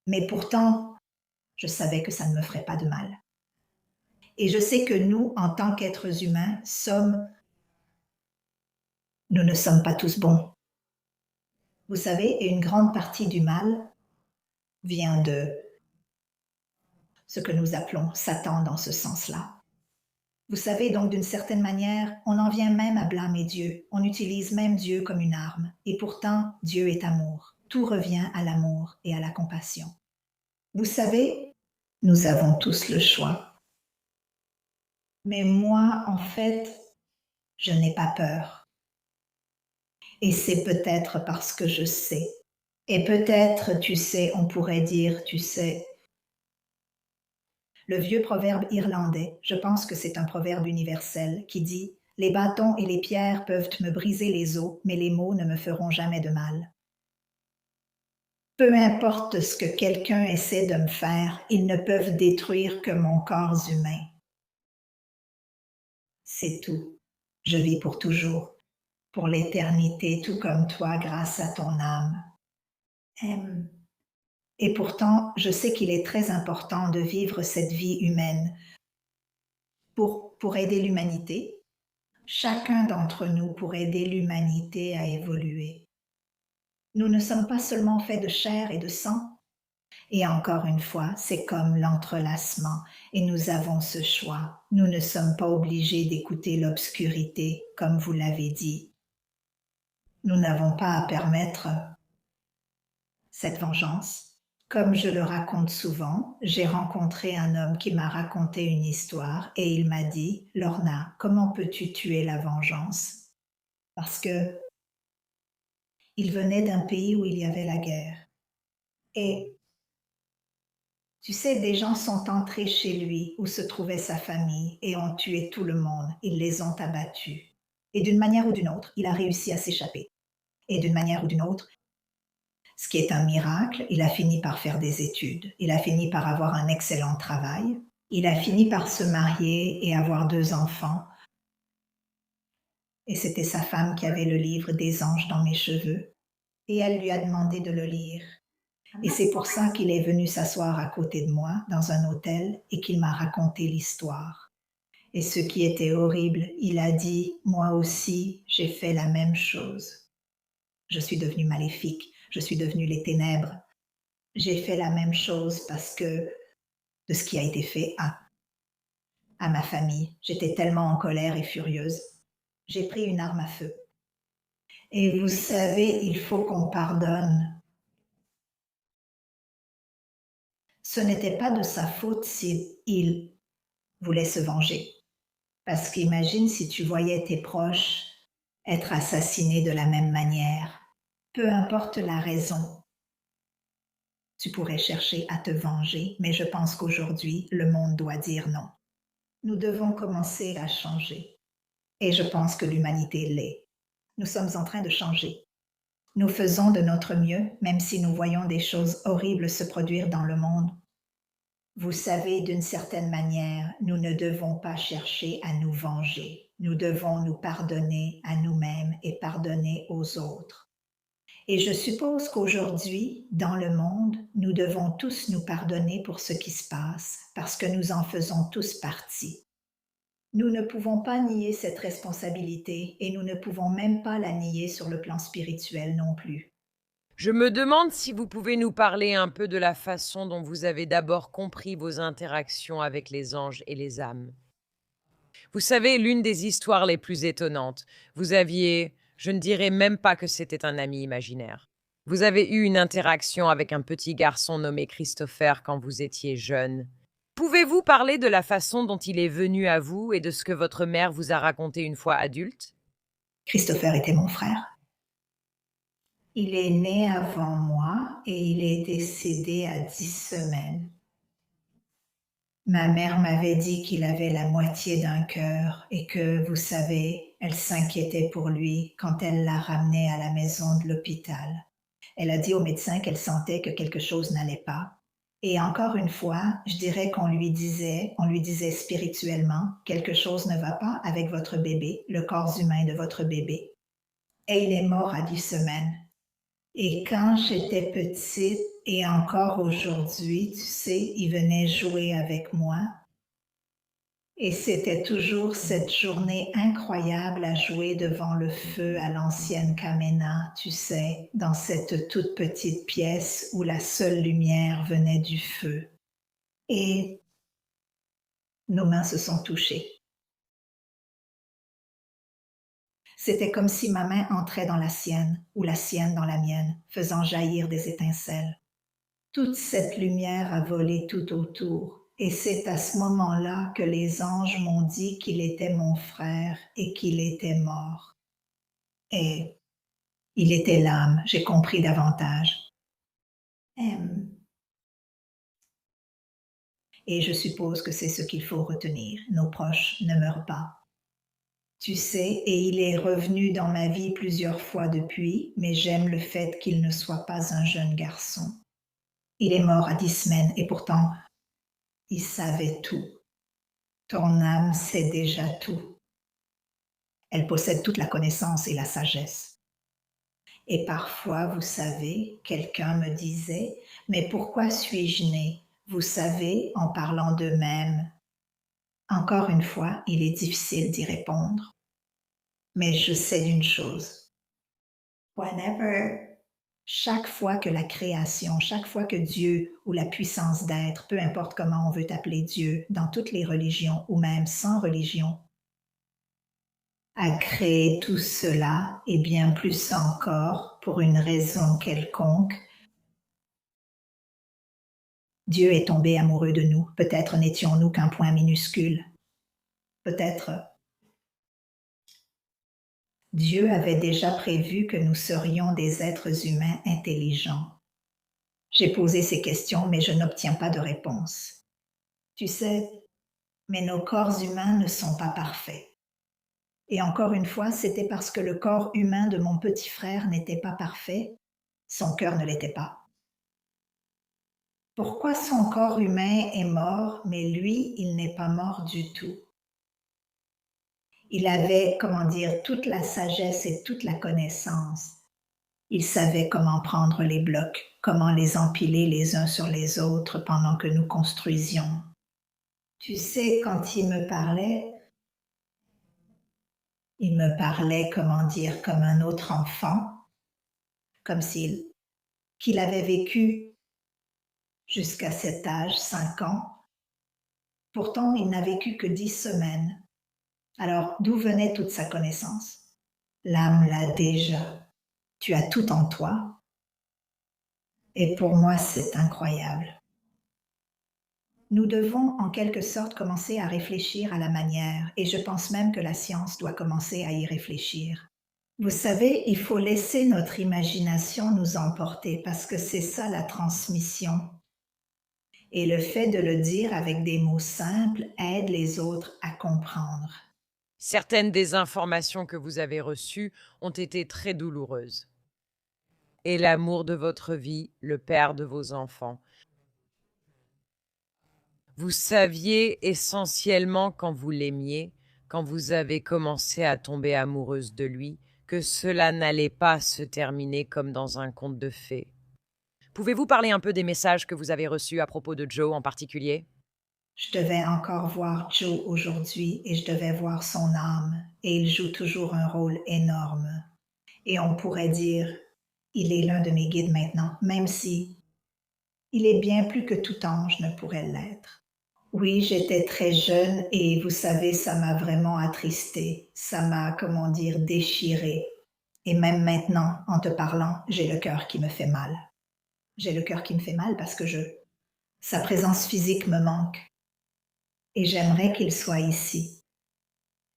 mais pourtant, je savais que ça ne me ferait pas de mal. Et je sais que nous, en tant qu'êtres humains, nous ne sommes pas tous bons. Vous savez, une grande partie du mal vient de ce que nous appelons Satan dans ce sens-là. Vous savez, donc d'une certaine manière, on en vient même à blâmer Dieu. On utilise même Dieu comme une arme. Et pourtant, Dieu est amour. Tout revient à l'amour et à la compassion. Vous savez, nous avons tous le choix. Mais moi, en fait, je n'ai pas peur. Et c'est peut-être parce que je sais. Et peut-être, tu sais, on pourrait dire, tu sais, le vieux proverbe irlandais, je pense que c'est un proverbe universel, qui dit « Les bâtons et les pierres peuvent me briser les os, mais les mots ne me feront jamais de mal. » Peu importe ce que quelqu'un essaie de me faire, ils ne peuvent détruire que mon corps humain. C'est tout. Je vis pour toujours, pour l'éternité, tout comme toi, grâce à ton âme. Et pourtant, je sais qu'il est très important de vivre cette vie humaine pour aider l'humanité. Chacun d'entre nous pour aider l'humanité à évoluer. Nous ne sommes pas seulement faits de chair et de sang. Et encore une fois, c'est comme l'entrelacement et nous avons ce choix. Nous ne sommes pas obligés d'écouter l'obscurité, comme vous l'avez dit. Nous n'avons pas à permettre cette vengeance, Comme je le raconte souvent, j'ai rencontré un homme qui m'a raconté une histoire et il m'a dit, Lorna, comment peux-tu tuer la vengeance? Parce que il venait d'un pays où il y avait la guerre. Et tu sais, des gens sont entrés chez lui où se trouvait sa famille et ont tué tout le monde. Ils les ont abattus. Et d'une manière ou d'une autre, il a réussi à s'échapper. Et d'une manière ou d'une autre, ce qui est un miracle, il a fini par faire des études. Il a fini par avoir un excellent travail. Il a fini par se marier et avoir 2 enfants. Et c'était sa femme qui avait le livre des anges dans mes cheveux. Et elle lui a demandé de le lire. Et c'est pour ça qu'il est venu s'asseoir à côté de moi dans un hôtel et qu'il m'a raconté l'histoire. Et ce qui était horrible, il a dit, moi aussi, j'ai fait la même chose. Je suis devenu maléfique, je suis devenu les ténèbres. J'ai fait la même chose parce que de ce qui a été fait à ma famille. J'étais tellement en colère et furieuse. J'ai pris une arme à feu. Et vous savez, il faut qu'on pardonne. Ce n'était pas de sa faute s'il voulait se venger. Parce qu'imagine si tu voyais tes proches être assassinés de la même manière. Peu importe la raison, tu pourrais chercher à te venger, mais je pense qu'aujourd'hui, le monde doit dire non. Nous devons commencer à changer. Et je pense que l'humanité l'est. Nous sommes en train de changer. Nous faisons de notre mieux, même si nous voyons des choses horribles se produire dans le monde. Vous savez, d'une certaine manière, nous ne devons pas chercher à nous venger. Nous devons nous pardonner à nous-mêmes et pardonner aux autres. Et je suppose qu'aujourd'hui, dans le monde, nous devons tous nous pardonner pour ce qui se passe, parce que nous en faisons tous partie. Nous ne pouvons pas nier cette responsabilité et nous ne pouvons même pas la nier sur le plan spirituel non plus. Je me demande si vous pouvez nous parler un peu de la façon dont vous avez d'abord compris vos interactions avec les anges et les âmes. Vous savez, l'une des histoires les plus étonnantes, vous aviez, je ne dirais même pas que c'était un ami imaginaire. Vous avez eu une interaction avec un petit garçon nommé Christopher quand vous étiez jeune. Pouvez-vous parler de la façon dont il est venu à vous et de ce que votre mère vous a raconté une fois adulte? Christopher était mon frère. Il est né avant moi et il est décédé à 10 semaines. Ma mère m'avait dit qu'il avait la moitié d'un cœur et que, vous savez, elle s'inquiétait pour lui quand elle l'a ramené à la maison de l'hôpital. Elle a dit au médecin qu'elle sentait que quelque chose n'allait pas. Et encore une fois, je dirais qu'on lui disait spirituellement, quelque chose ne va pas avec votre bébé, le corps humain de votre bébé. Et il est mort à 10 semaines. Et quand j'étais petite, et encore aujourd'hui, tu sais, il venait jouer avec moi. Et c'était toujours cette journée incroyable à jouer devant le feu à l'ancienne Kamena, tu sais, dans cette toute petite pièce où la seule lumière venait du feu. Et nos mains se sont touchées. C'était comme si ma main entrait dans la sienne, ou la sienne dans la mienne, faisant jaillir des étincelles. Toute cette lumière a volé tout autour, et c'est à ce moment-là que les anges m'ont dit qu'il était mon frère et qu'il était mort. Et il était l'âme, j'ai compris davantage. Et je suppose que c'est ce qu'il faut retenir. Nos proches ne meurent pas. Tu sais, et il est revenu dans ma vie plusieurs fois depuis, mais j'aime le fait qu'il ne soit pas un jeune garçon. Il est mort à 10 semaines et pourtant, il savait tout. Ton âme sait déjà tout. Elle possède toute la connaissance et la sagesse. Et parfois, vous savez, quelqu'un me disait, mais pourquoi suis-je né? Vous savez, en parlant d'eux-mêmes. Encore une fois, il est difficile d'y répondre. Mais je sais d'une chose. Chaque fois que la création, chaque fois que Dieu ou la puissance d'être, peu importe comment on veut appeler Dieu, dans toutes les religions ou même sans religion, a créé tout cela et bien plus encore pour une raison quelconque, Dieu est tombé amoureux de nous. Peut-être n'étions-nous qu'un point minuscule. Peut-être Dieu avait déjà prévu que nous serions des êtres humains intelligents. J'ai posé ces questions, mais je n'obtiens pas de réponse. Tu sais, mais nos corps humains ne sont pas parfaits. Et encore une fois, c'était parce que le corps humain de mon petit frère n'était pas parfait, son cœur ne l'était pas. Pourquoi son corps humain est mort, mais lui, il n'est pas mort du tout? Il avait, toute la sagesse et toute la connaissance. Il savait comment prendre les blocs, comment les empiler les uns sur les autres pendant que nous construisions. Tu sais, quand il me parlait, comme un autre enfant, comme qu'il avait vécu jusqu'à cet âge, 5 ans. Pourtant, il n'a vécu que 10 semaines. Alors, d'où venait toute sa connaissance? L'âme l'a déjà. Tu as tout en toi. Et pour moi, c'est incroyable. Nous devons en quelque sorte commencer à réfléchir à la manière, et je pense même que la science doit commencer à y réfléchir. Vous savez, il faut laisser notre imagination nous emporter parce que c'est ça la transmission. Et le fait de le dire avec des mots simples aide les autres à comprendre. Certaines des informations que vous avez reçues ont été très douloureuses. Et l'amour de votre vie, le père de vos enfants. Vous saviez essentiellement quand vous l'aimiez, quand vous avez commencé à tomber amoureuse de lui, que cela n'allait pas se terminer comme dans un conte de fées. Pouvez-vous parler un peu des messages que vous avez reçus à propos de Joe en particulier? Je devais encore voir Joe aujourd'hui et je devais voir son âme, et il joue toujours un rôle énorme. Et on pourrait dire, il est l'un de mes guides maintenant, même si il est bien plus que tout ange ne pourrait l'être. Oui, j'étais très jeune et vous savez, ça m'a vraiment attristée, ça m'a, déchirée. Et même maintenant, en te parlant, j'ai le cœur qui me fait mal. J'ai le cœur qui me fait mal parce que sa présence physique me manque. Et j'aimerais qu'il soit ici.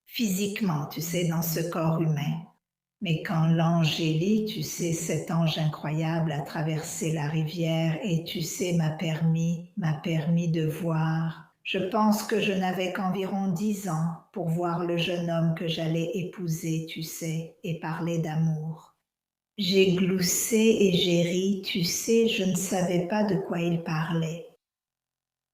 Physiquement, tu sais, dans ce corps humain. Mais quand l'ange Élie, tu sais, cet ange incroyable a traversé la rivière et tu sais, m'a permis de voir. Je pense que je n'avais qu'environ 10 ans pour voir le jeune homme que j'allais épouser, tu sais, et parler d'amour. J'ai gloussé et j'ai ri, tu sais, je ne savais pas de quoi il parlait.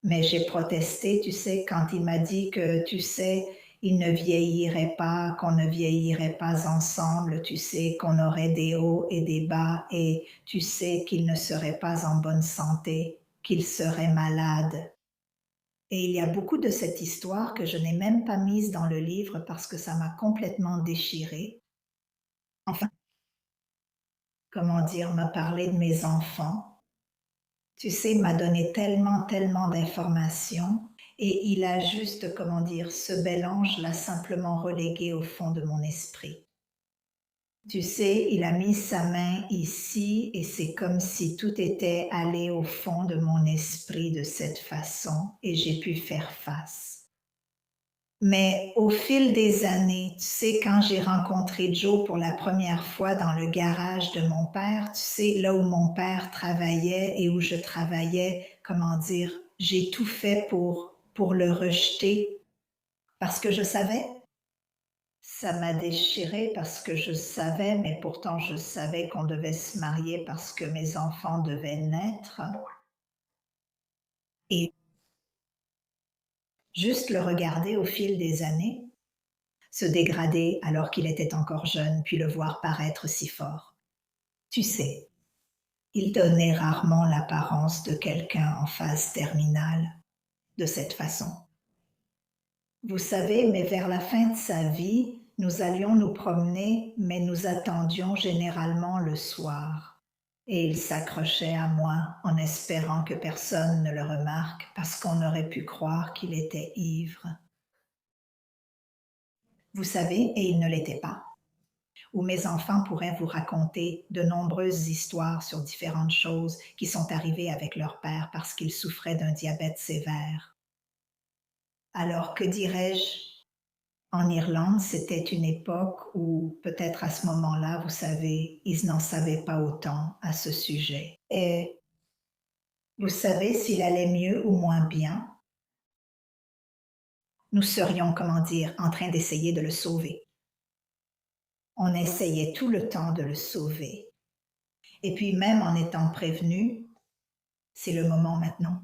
Mais j'ai protesté, tu sais, quand il m'a dit que, tu sais, il ne vieillirait pas, qu'on ne vieillirait pas ensemble, tu sais, qu'on aurait des hauts et des bas, et tu sais qu'il ne serait pas en bonne santé, qu'il serait malade. Et il y a beaucoup de cette histoire que je n'ai même pas mise dans le livre parce que ça m'a complètement déchirée. Enfin, me parler de mes enfants. Tu sais, il m'a donné tellement d'informations et il a juste, ce bel ange l'a simplement relégué au fond de mon esprit. Tu sais, il a mis sa main ici et c'est comme si tout était allé au fond de mon esprit de cette façon et j'ai pu faire face. Mais au fil des années, tu sais, quand j'ai rencontré Joe pour la première fois dans le garage de mon père, tu sais, là où mon père travaillait et où je travaillais, j'ai tout fait pour le rejeter parce que je savais. Ça m'a déchirée parce que je savais, mais pourtant je savais qu'on devait se marier parce que mes enfants devaient naître. Et juste le regarder au fil des années, se dégrader alors qu'il était encore jeune, puis le voir paraître si fort. Tu sais, il donnait rarement l'apparence de quelqu'un en phase terminale, de cette façon. Vous savez, mais vers la fin de sa vie, nous allions nous promener, mais nous attendions généralement le soir. Et il s'accrochait à moi en espérant que personne ne le remarque parce qu'on aurait pu croire qu'il était ivre. Vous savez, et il ne l'était pas. où mes enfants pourraient vous raconter de nombreuses histoires sur différentes choses qui sont arrivées avec leur père parce qu'il souffrait d'un diabète sévère. Alors, que dirais-je? En Irlande, c'était une époque où, peut-être à ce moment-là, vous savez, ils n'en savaient pas autant à ce sujet. Et vous savez s'il allait mieux ou moins bien, nous serions, comment dire, en train d'essayer de le sauver. On essayait tout le temps de le sauver. Et puis même en étant prévenu, c'est le moment maintenant.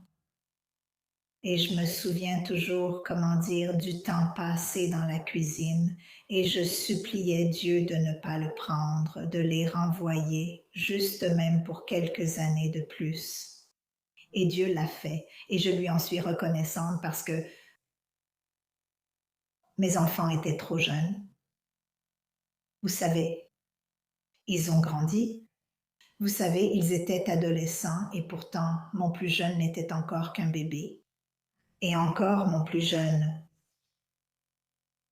Et je me souviens toujours, comment dire, du temps passé dans la cuisine et je suppliais Dieu de ne pas le prendre, de les renvoyer, juste même pour quelques années de plus. Et Dieu l'a fait et je lui en suis reconnaissante parce que mes enfants étaient trop jeunes. Vous savez, ils ont grandi. Vous savez, ils étaient adolescents et pourtant mon plus jeune n'était encore qu'un bébé. Et encore mon plus jeune,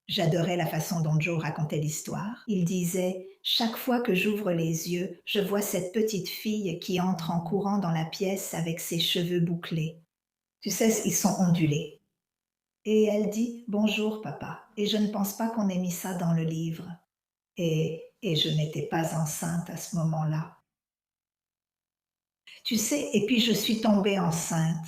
j'adorais la façon dont Joe racontait l'histoire. Il disait « Chaque fois que j'ouvre les yeux, je vois cette petite fille qui entre en courant dans la pièce avec ses cheveux bouclés. Tu sais, ils sont ondulés. Et elle dit « Bonjour papa ». Et je ne pense pas qu'on ait mis ça dans le livre. Et je n'étais pas enceinte à ce moment-là. Tu sais, et puis je suis tombée enceinte.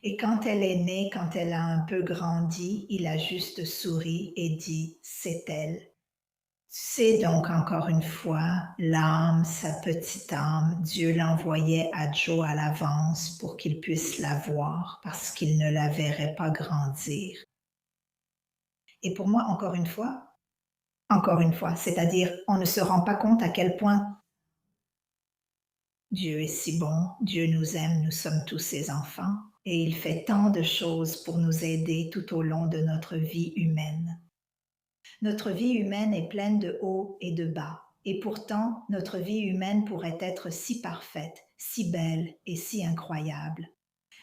Et quand elle est née, quand elle a un peu grandi, il a juste souri et dit « C'est elle ». C'est donc encore une fois l'âme, sa petite âme, Dieu l'envoyait à Joe à l'avance pour qu'il puisse la voir parce qu'il ne la verrait pas grandir. Et pour moi, encore une fois, c'est-à-dire on ne se rend pas compte à quel point Dieu est si bon, Dieu nous aime, nous sommes tous ses enfants. Et il fait tant de choses pour nous aider tout au long de notre vie humaine. Notre vie humaine est pleine de hauts et de bas. Et pourtant, notre vie humaine pourrait être si parfaite, si belle et si incroyable.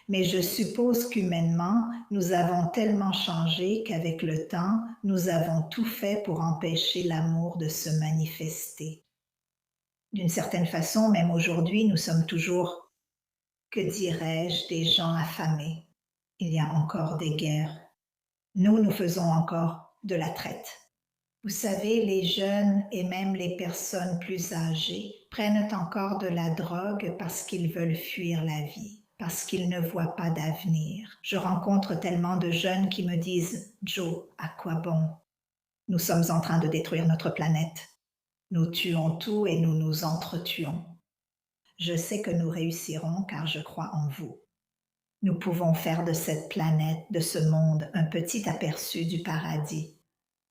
Mais je suppose qu'humainement, nous avons tellement changé qu'avec le temps, nous avons tout fait pour empêcher l'amour de se manifester. D'une certaine façon, même aujourd'hui, nous sommes toujours, que dirais-je, des gens affamés. Il y a encore des guerres. Nous faisons encore de la traite. Vous savez, les jeunes et même les personnes plus âgées prennent encore de la drogue parce qu'ils veulent fuir la vie, parce qu'ils ne voient pas d'avenir. Je rencontre tellement de jeunes qui me disent « Joe, à quoi bon? Nous sommes en train de détruire notre planète. Nous tuons tout et nous nous entretuons. Je sais que nous réussirons car je crois en vous. Nous pouvons faire de cette planète, de ce monde, un petit aperçu du paradis. »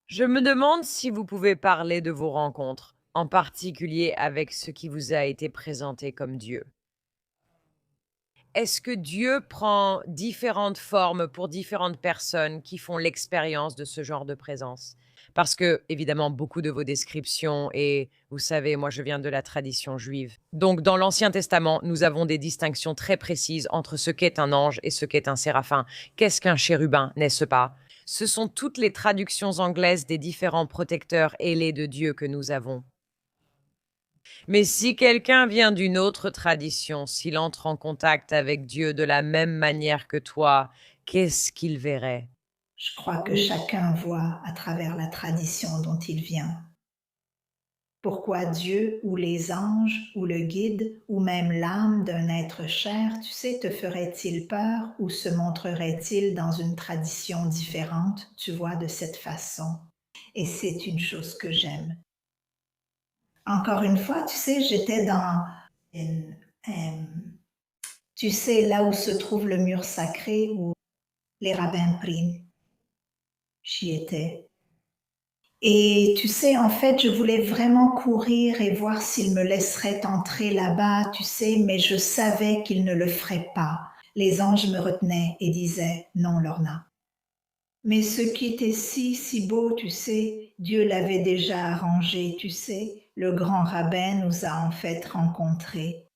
Je me demande si vous pouvez parler de vos rencontres, en particulier avec ce qui vous a été présenté comme Dieu. Est-ce que Dieu prend différentes formes pour différentes personnes qui font l'expérience de ce genre de présence? Parce que, évidemment, beaucoup de vos descriptions, et vous savez, moi je viens de la tradition juive. Donc, dans l'Ancien Testament, nous avons des distinctions très précises entre ce qu'est un ange et ce qu'est un séraphin. Qu'est-ce qu'un chérubin, n'est-ce pas? Ce sont toutes les traductions anglaises des différents protecteurs ailés de Dieu que nous avons. Mais si quelqu'un vient d'une autre tradition, s'il entre en contact avec Dieu de la même manière que toi, qu'est-ce qu'il verrait? Je crois que chacun voit à travers la tradition dont il vient. Pourquoi Dieu ou les anges ou le guide ou même l'âme d'un être cher, tu sais, te ferait-il peur ou se montrerait-il dans une tradition différente, tu vois, de cette façon? Et c'est une chose que j'aime. Encore une fois, tu sais, j'étais dans tu sais, là où se trouve le mur sacré où les rabbins prient. J'y étais. Et tu sais, en fait, je voulais vraiment courir et voir s'il me laisserait entrer là-bas, tu sais, mais je savais qu'il ne le ferait pas. Les anges me retenaient et disaient « Non, Lorna ». Mais ce qui était si beau, tu sais, Dieu l'avait déjà arrangé, tu sais. Le grand rabbin nous a en fait rencontrés.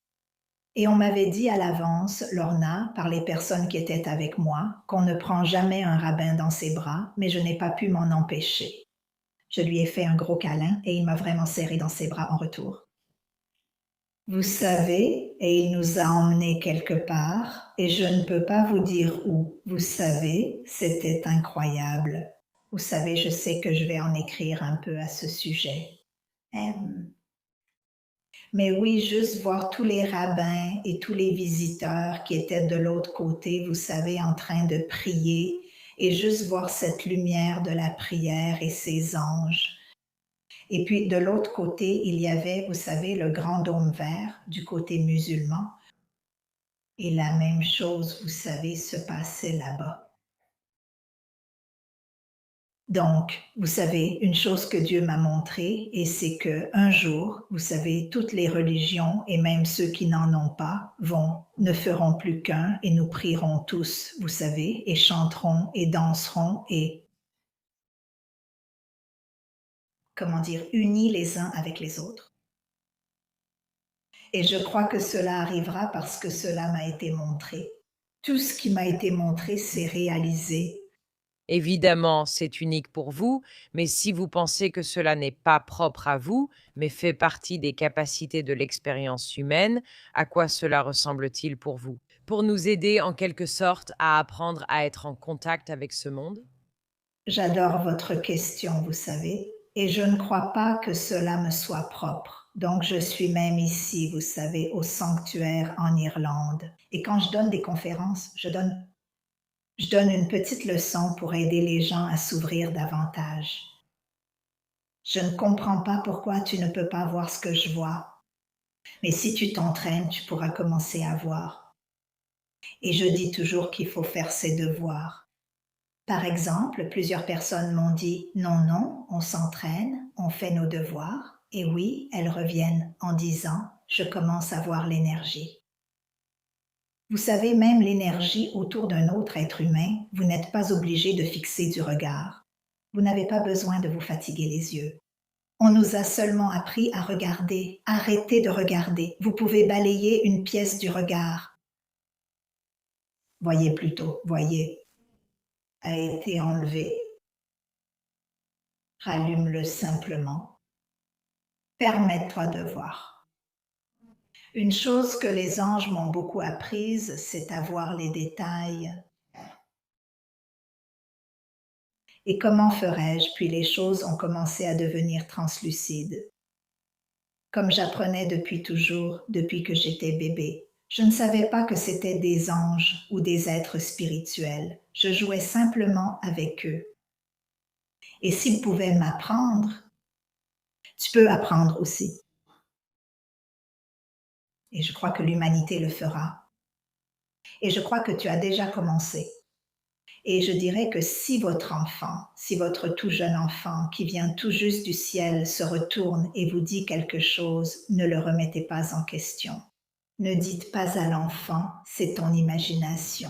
Et on m'avait dit à l'avance, Lorna, par les personnes qui étaient avec moi, qu'on ne prend jamais un rabbin dans ses bras, mais je n'ai pas pu m'en empêcher. Je lui ai fait un gros câlin et il m'a vraiment serré dans ses bras en retour. Vous savez, et il nous a emmenés quelque part, et je ne peux pas vous dire où. Vous savez, c'était incroyable. Vous savez, je sais que je vais en écrire un peu à ce sujet. Mais oui, juste voir tous les rabbins et tous les visiteurs qui étaient de l'autre côté, vous savez, en train de prier, et juste voir cette lumière de la prière et ces anges. Et puis de l'autre côté, il y avait, vous savez, le grand dôme vert du côté musulman. Et la même chose, vous savez, se passait là-bas. Donc, vous savez, une chose que Dieu m'a montrée, et c'est que un jour, vous savez, toutes les religions, et même ceux qui n'en ont pas, ne feront plus qu'un, et nous prierons tous, vous savez, et chanterons, et danseront, et, comment dire, unis les uns avec les autres. Et je crois que cela arrivera parce que cela m'a été montré. Tout ce qui m'a été montré s'est réalisé. Évidemment, c'est unique pour vous, mais si vous pensez que cela n'est pas propre à vous, mais fait partie des capacités de l'expérience humaine, à quoi cela ressemble-t-il pour vous? Pour nous aider en quelque sorte à apprendre à être en contact avec ce monde? J'adore votre question, vous savez, et je ne crois pas que cela me soit propre. Donc je suis même ici, vous savez, au sanctuaire en Irlande. Et quand je donne des conférences, je donne une petite leçon pour aider les gens à s'ouvrir davantage. Je ne comprends pas pourquoi tu ne peux pas voir ce que je vois. Mais si tu t'entraînes, tu pourras commencer à voir. Et je dis toujours qu'il faut faire ses devoirs. Par exemple, plusieurs personnes m'ont dit non, non, on s'entraîne, on fait nos devoirs. Et oui, elles reviennent en disant je commence à voir l'énergie. Vous savez, même l'énergie autour d'un autre être humain, vous n'êtes pas obligé de fixer du regard. Vous n'avez pas besoin de vous fatiguer les yeux. On nous a seulement appris à regarder. Arrêtez de regarder. Vous pouvez balayer une pièce du regard. Voyez plutôt, voyez, a été enlevé. Rallume-le simplement. Permets-toi de voir. Une chose que les anges m'ont beaucoup apprise, c'est à voir les détails. Et comment ferais-je? Puis les choses ont commencé à devenir translucides. Comme j'apprenais depuis toujours, depuis que j'étais bébé. Je ne savais pas que c'était des anges ou des êtres spirituels. Je jouais simplement avec eux. Et s'ils pouvaient m'apprendre, tu peux apprendre aussi. Et je crois que l'humanité le fera. Et je crois que tu as déjà commencé. Et je dirais que si votre enfant, si votre tout jeune enfant qui vient tout juste du ciel se retourne et vous dit quelque chose, ne le remettez pas en question. Ne dites pas à l'enfant, c'est ton imagination.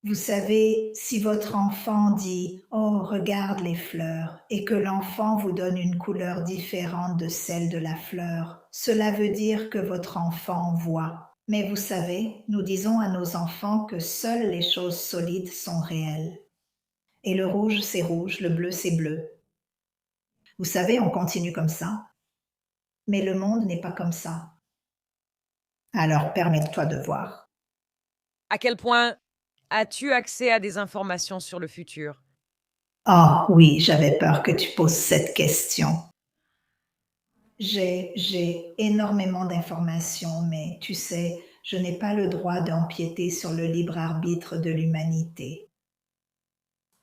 Vous savez, si votre enfant dit « Oh, regarde les fleurs » et que l'enfant vous donne une couleur différente de celle de la fleur, cela veut dire que votre enfant voit. Mais vous savez, nous disons à nos enfants que seules les choses solides sont réelles. Et le rouge, c'est rouge, le bleu, c'est bleu. Vous savez, on continue comme ça. Mais le monde n'est pas comme ça. Alors, permets-toi de voir. À quel point as-tu accès à des informations sur le futur? Ah oui, j'avais peur que tu poses cette question. J'ai énormément d'informations, mais tu sais, je n'ai pas le droit d'empiéter sur le libre arbitre de l'humanité.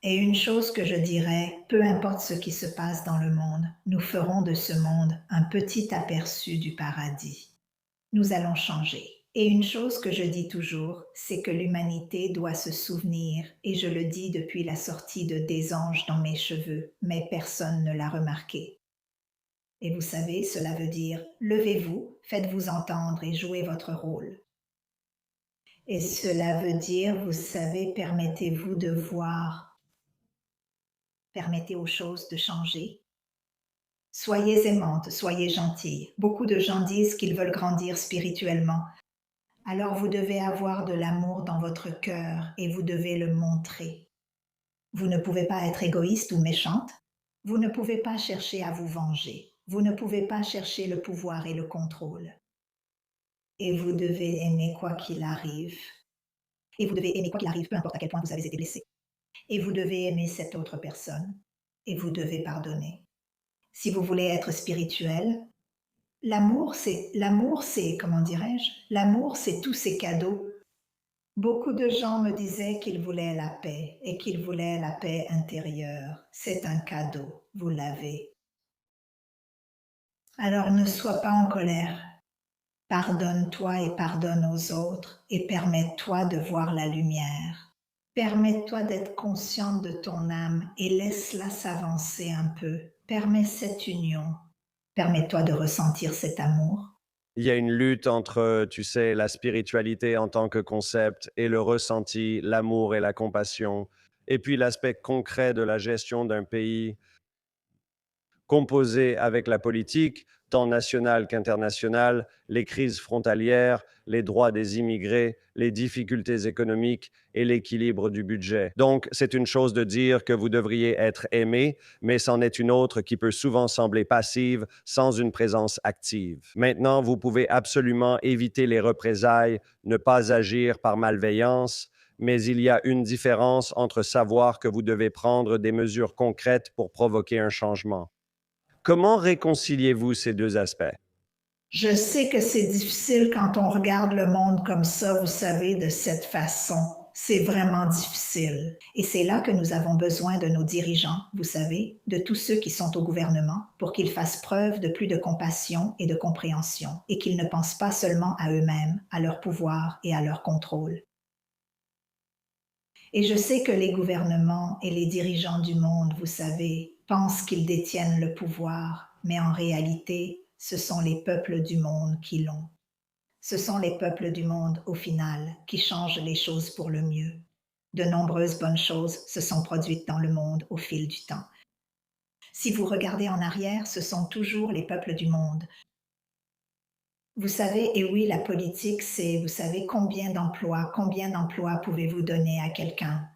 Et une chose que je dirais, peu importe ce qui se passe dans le monde, nous ferons de ce monde un petit aperçu du paradis. Nous allons changer. Et une chose que je dis toujours, c'est que l'humanité doit se souvenir, et je le dis depuis la sortie de Des anges dans mes cheveux, mais personne ne l'a remarqué. Et vous savez, cela veut dire, levez-vous, faites-vous entendre et jouez votre rôle. Et cela veut dire, vous savez, permettez-vous de voir, permettez aux choses de changer. Soyez aimante, soyez gentille. Beaucoup de gens disent qu'ils veulent grandir spirituellement. Alors vous devez avoir de l'amour dans votre cœur et vous devez le montrer. Vous ne pouvez pas être égoïste ou méchante. Vous ne pouvez pas chercher à vous venger. Vous ne pouvez pas chercher le pouvoir et le contrôle. Et vous devez aimer quoi qu'il arrive. Et vous devez aimer quoi qu'il arrive, peu importe à quel point vous avez été blessé. Et vous devez aimer cette autre personne. Et vous devez pardonner. Si vous voulez être spirituel, comment dirais-je? L'amour, c'est tous ces cadeaux. Beaucoup de gens me disaient qu'ils voulaient la paix et qu'ils voulaient la paix intérieure. C'est un cadeau, vous l'avez. Alors ne sois pas en colère. Pardonne-toi et pardonne aux autres et permets-toi de voir la lumière. Permets-toi d'être consciente de ton âme et laisse-la s'avancer un peu. Permets cette union. Permets-toi de ressentir cet amour. Il y a une lutte entre, tu sais, la spiritualité en tant que concept et le ressenti, l'amour et la compassion, et puis l'aspect concret de la gestion d'un pays composé avec la politique, tant nationale qu'internationale, les crises frontalières, les droits des immigrés, les difficultés économiques et l'équilibre du budget. Donc, c'est une chose de dire que vous devriez être aimé, mais c'en est une autre qui peut souvent sembler passive sans une présence active. Maintenant, vous pouvez absolument éviter les représailles, ne pas agir par malveillance, mais il y a une différence entre savoir que vous devez prendre des mesures concrètes pour provoquer un changement. Comment réconciliez-vous ces deux aspects? Je sais que c'est difficile quand on regarde le monde comme ça, vous savez, de cette façon. C'est vraiment difficile. Et c'est là que nous avons besoin de nos dirigeants, vous savez, de tous ceux qui sont au gouvernement, pour qu'ils fassent preuve de plus de compassion et de compréhension, et qu'ils ne pensent pas seulement à eux-mêmes, à leur pouvoir et à leur contrôle. Et je sais que les gouvernements et les dirigeants du monde, vous savez, pensent qu'ils détiennent le pouvoir, mais en réalité, ce sont les peuples du monde qui l'ont. Ce sont les peuples du monde, au final, qui changent les choses pour le mieux. De nombreuses bonnes choses se sont produites dans le monde au fil du temps. Si vous regardez en arrière, ce sont toujours les peuples du monde. Vous savez, et oui, la politique, c'est, vous savez, combien d'emplois pouvez-vous donner à quelqu'un?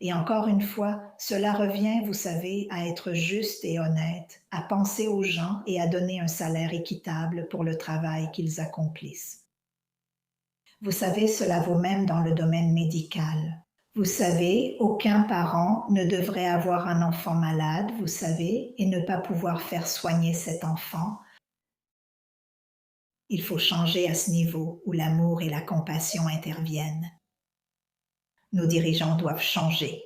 Et encore une fois, cela revient, vous savez, à être juste et honnête, à penser aux gens et à donner un salaire équitable pour le travail qu'ils accomplissent. Vous savez, cela vaut même dans le domaine médical. Vous savez, aucun parent ne devrait avoir un enfant malade, vous savez, et ne pas pouvoir faire soigner cet enfant. Il faut changer à ce niveau où l'amour et la compassion interviennent. Nos dirigeants doivent changer.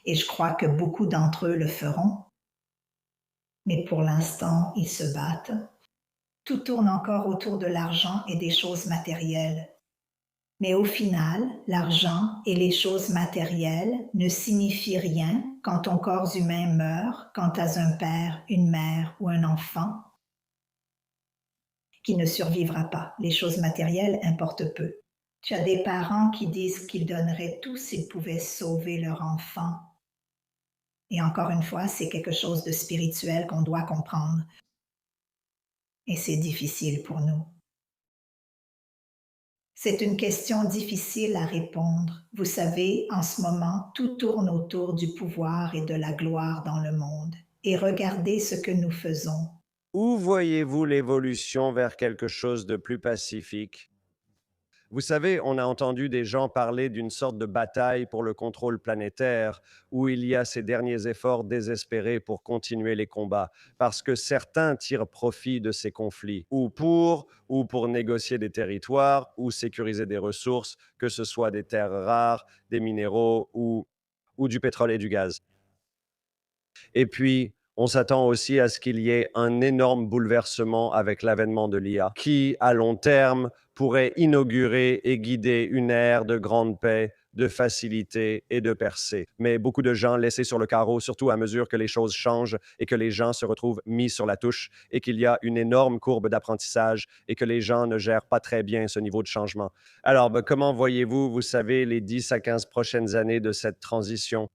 Et je crois que beaucoup d'entre eux le feront. Mais pour l'instant, ils se battent. Tout tourne encore autour de l'argent et des choses matérielles. Mais au final, l'argent et les choses matérielles ne signifient rien quand ton corps humain meurt, quand tu as un père, une mère ou un enfant qui ne survivra pas. Les choses matérielles importent peu. Tu as des parents qui disent qu'ils donneraient tout s'ils pouvaient sauver leur enfant. Et encore une fois, c'est quelque chose de spirituel qu'on doit comprendre. Et c'est difficile pour nous. C'est une question difficile à répondre. Vous savez, en ce moment, tout tourne autour du pouvoir et de la gloire dans le monde. Et regardez ce que nous faisons. Où voyez-vous l'évolution vers quelque chose de plus pacifique? Vous savez, on a entendu des gens parler d'une sorte de bataille pour le contrôle planétaire, où il y a ces derniers efforts désespérés pour continuer les combats, parce que certains tirent profit de ces conflits, ou pour négocier des territoires, ou sécuriser des ressources, que ce soit des terres rares, des minéraux ou du pétrole et du gaz. Et puis, on s'attend aussi à ce qu'il y ait un énorme bouleversement avec l'avènement de l'IA, qui, à long terme, pourrait inaugurer et guider une ère de grande paix, de facilité et de percée. Mais beaucoup de gens laissés sur le carreau, surtout à mesure que les choses changent et que les gens se retrouvent mis sur la touche et qu'il y a une énorme courbe d'apprentissage et que les gens ne gèrent pas très bien ce niveau de changement. Alors, comment voyez-vous, vous savez, les 10 à 15 prochaines années de cette transition?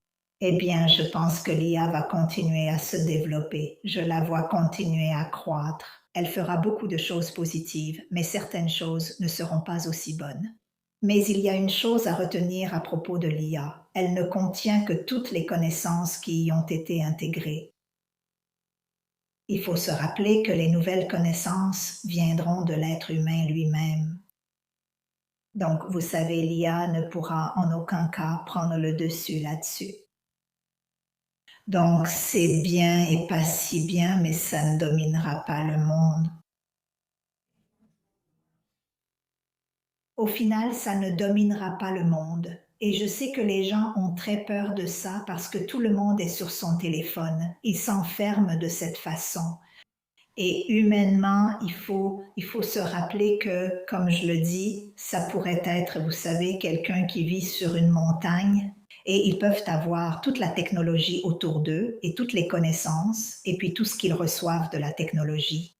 Eh bien, je pense que l'IA va continuer à se développer. Je la vois continuer à croître. Elle fera beaucoup de choses positives, mais certaines choses ne seront pas aussi bonnes. Mais il y a une chose à retenir à propos de l'IA. Elle ne contient que toutes les connaissances qui y ont été intégrées. Il faut se rappeler que les nouvelles connaissances viendront de l'être humain lui-même. Donc, vous savez, l'IA ne pourra en aucun cas prendre le dessus là-dessus. Donc, c'est bien et pas si bien, mais ça ne dominera pas le monde. Au final, ça ne dominera pas le monde. Et je sais que les gens ont très peur de ça parce que tout le monde est sur son téléphone. Ils s'enferment de cette façon. Et humainement, il faut se rappeler que, comme je le dis, ça pourrait être, vous savez, quelqu'un qui vit sur une montagne et ils peuvent avoir toute la technologie autour d'eux et toutes les connaissances et puis tout ce qu'ils reçoivent de la technologie.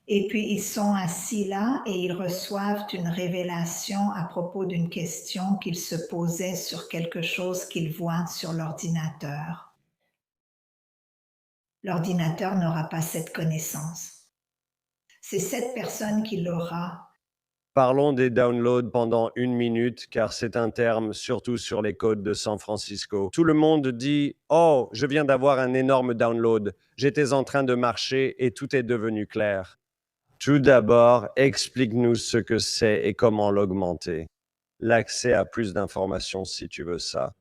Et puis ils sont assis là et ils reçoivent une révélation à propos d'une question qu'ils se posaient sur quelque chose qu'ils voient sur l'ordinateur. L'ordinateur n'aura pas cette connaissance. C'est cette personne qui l'aura. Parlons des downloads pendant 1 minute, car c'est un terme, surtout sur les côtes de San Francisco. Tout le monde dit « Oh, je viens d'avoir un énorme download. J'étais en train de marcher et tout est devenu clair. » Tout d'abord, explique-nous ce que c'est et comment l'augmenter. L'accès à plus d'informations si tu veux ça.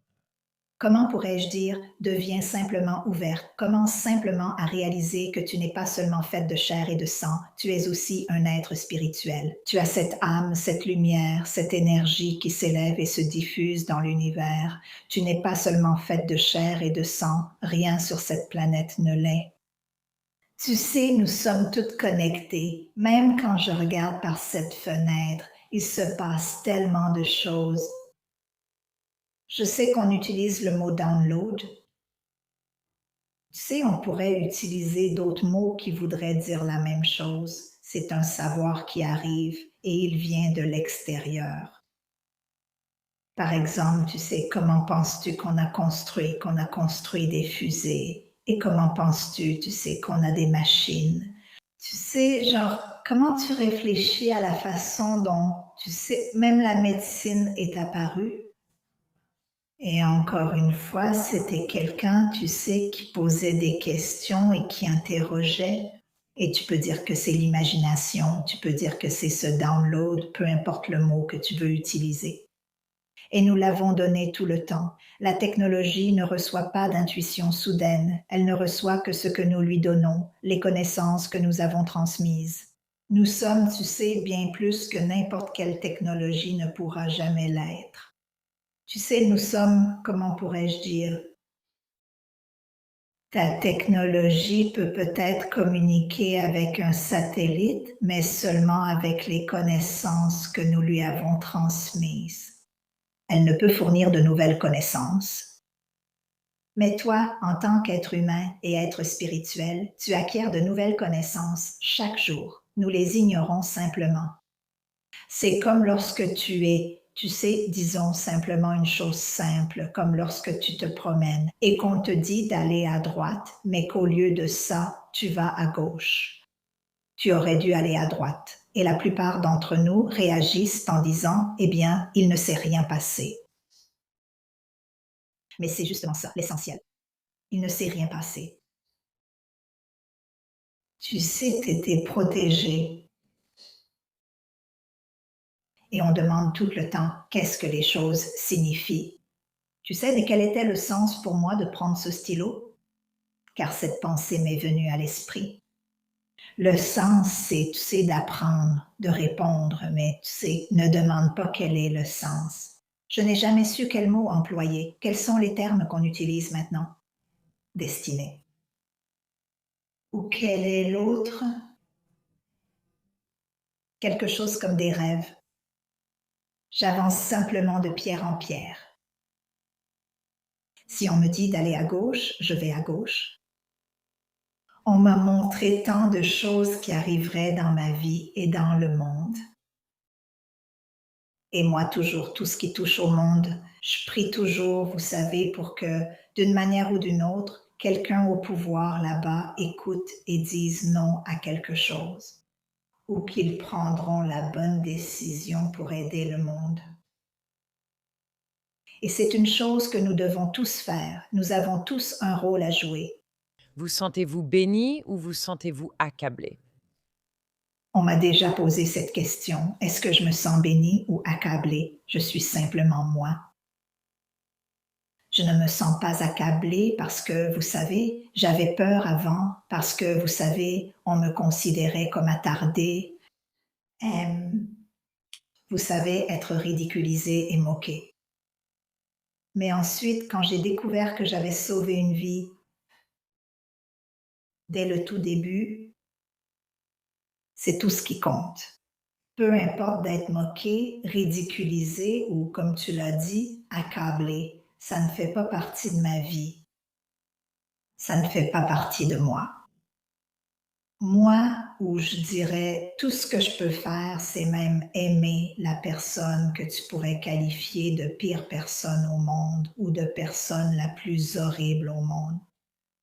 Comment pourrais-je dire, deviens simplement ouverte, commence simplement à réaliser que tu n'es pas seulement faite de chair et de sang, tu es aussi un être spirituel. Tu as cette âme, cette lumière, cette énergie qui s'élève et se diffuse dans l'univers. Tu n'es pas seulement faite de chair et de sang, rien sur cette planète ne l'est. Tu sais, nous sommes toutes connectées. Même quand je regarde par cette fenêtre, il se passe tellement de choses. Je sais qu'on utilise le mot download. Tu sais, on pourrait utiliser d'autres mots qui voudraient dire la même chose. C'est un savoir qui arrive et il vient de l'extérieur. Par exemple, tu sais, comment penses-tu qu'on a construit des fusées? Et comment penses-tu, tu sais, qu'on a des machines? Tu sais, genre, comment tu réfléchis à la façon dont, tu sais, même la médecine est apparue? Et encore une fois, c'était quelqu'un, tu sais, qui posait des questions et qui interrogeait. Et tu peux dire que c'est l'imagination, tu peux dire que c'est ce download, peu importe le mot que tu veux utiliser. Et nous l'avons donné tout le temps. La technologie ne reçoit pas d'intuition soudaine, elle ne reçoit que ce que nous lui donnons, les connaissances que nous avons transmises. Nous sommes, tu sais, bien plus que n'importe quelle technologie ne pourra jamais l'être. Tu sais, nous sommes, comment pourrais-je dire, ta technologie peut peut-être communiquer avec un satellite, mais seulement avec les connaissances que nous lui avons transmises. Elle ne peut fournir de nouvelles connaissances. Mais toi, en tant qu'être humain et être spirituel, tu acquiers de nouvelles connaissances chaque jour. Nous les ignorons simplement. C'est comme lorsque tu sais, disons simplement une chose simple, comme lorsque tu te promènes et qu'on te dit d'aller à droite, mais qu'au lieu de ça, tu vas à gauche. Tu aurais dû aller à droite. Et la plupart d'entre nous réagissent en disant, eh bien, il ne s'est rien passé. Mais c'est justement ça, l'essentiel. Il ne s'est rien passé. Tu sais, tu étais protégé. Et on demande tout le temps qu'est-ce que les choses signifient. Tu sais de quel était le sens pour moi de prendre ce stylo? Car cette pensée m'est venue à l'esprit. Le sens, c'est, tu sais, d'apprendre, de répondre, mais tu sais, ne demande pas quel est le sens. Je n'ai jamais su quel mot employer. Quels sont les termes qu'on utilise maintenant? Destinée. Ou quel est l'autre? Quelque chose comme des rêves. J'avance simplement de pierre en pierre. Si on me dit d'aller à gauche, je vais à gauche. On m'a montré tant de choses qui arriveraient dans ma vie et dans le monde. Et moi, toujours, tout ce qui touche au monde, je prie toujours, vous savez, pour que, d'une manière ou d'une autre, quelqu'un au pouvoir là-bas écoute et dise non à quelque chose, ou qu'ils prendront la bonne décision pour aider le monde. Et c'est une chose que nous devons tous faire. Nous avons tous un rôle à jouer. Vous sentez-vous béni ou vous sentez-vous accablé? On m'a déjà posé cette question. Est-ce que je me sens bénie ou accablée? Je suis simplement moi. Je ne me sens pas accablée parce que, vous savez, j'avais peur avant, parce que, vous savez, on me considérait comme attardée. Euh, vous savez, être ridiculisée et moquée. Mais ensuite, quand j'ai découvert que j'avais sauvé une vie, dès le tout début, c'est tout ce qui compte. Peu importe d'être moqué, ridiculisé ou, comme tu l'as dit, accablé, ça ne fait pas partie de ma vie. Ça ne fait pas partie de moi. Moi, ou je dirais, tout ce que je peux faire, c'est même aimer la personne que tu pourrais qualifier de pire personne au monde ou de personne la plus horrible au monde.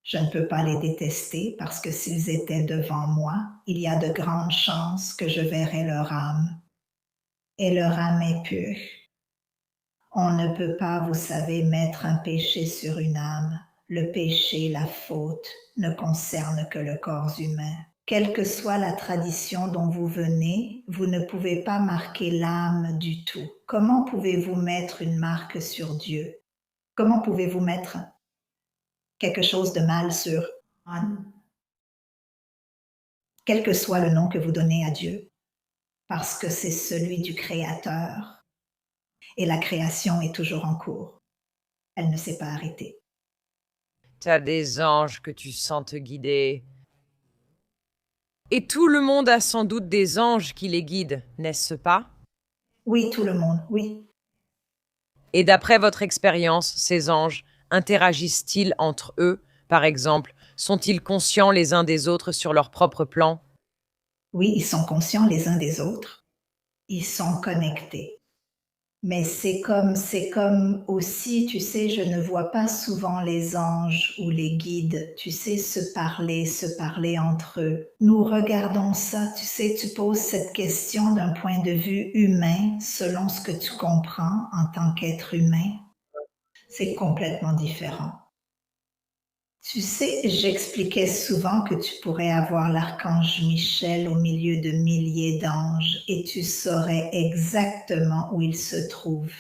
Je ne peux pas les détester parce que s'ils étaient devant moi, il y a de grandes chances que je verrais leur âme. Et leur âme est pure. On ne peut pas, vous savez, mettre un péché sur une âme. Le péché, la faute, ne concerne que le corps humain. Quelle que soit la tradition dont vous venez, vous ne pouvez pas marquer l'âme du tout. Comment pouvez-vous mettre une marque sur Dieu? Comment pouvez-vous mettre quelque chose de mal sur un, quel que soit le nom que vous donnez à Dieu? Parce que c'est celui du Créateur. Et la création est toujours en cours. Elle ne s'est pas arrêtée. T'as des anges que tu sens te guider. Et tout le monde a sans doute des anges qui les guident, n'est-ce pas? Oui, tout le monde, oui. Et d'après votre expérience, ces anges interagissent-ils entre eux? Par exemple, sont-ils conscients les uns des autres sur leur propre plan? Oui, ils sont conscients les uns des autres. Ils sont connectés. Mais c'est comme aussi, tu sais, je ne vois pas souvent les anges ou les guides, tu sais, se parler entre eux. Nous regardons ça, tu sais, tu poses cette question d'un point de vue humain, selon ce que tu comprends en tant qu'être humain. C'est complètement différent. Tu sais, j'expliquais souvent que tu pourrais avoir l'archange Michel au milieu de milliers d'anges et tu saurais exactement où il se trouve.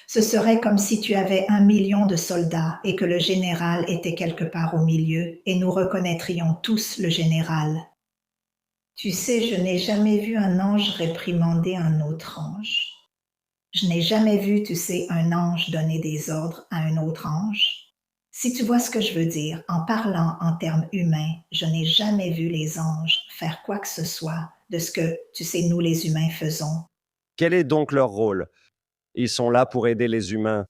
Ce serait comme si tu avais 1 million de soldats et que le général était quelque part au milieu et nous reconnaîtrions tous le général. Tu sais, je n'ai jamais vu un ange réprimander un autre ange. Je n'ai jamais vu, tu sais, un ange donner des ordres à un autre ange. Si tu vois ce que je veux dire, en parlant en termes humains, je n'ai jamais vu les anges faire quoi que ce soit de ce que, tu sais, nous les humains faisons. Quel est donc leur rôle? Ils sont là pour aider les humains.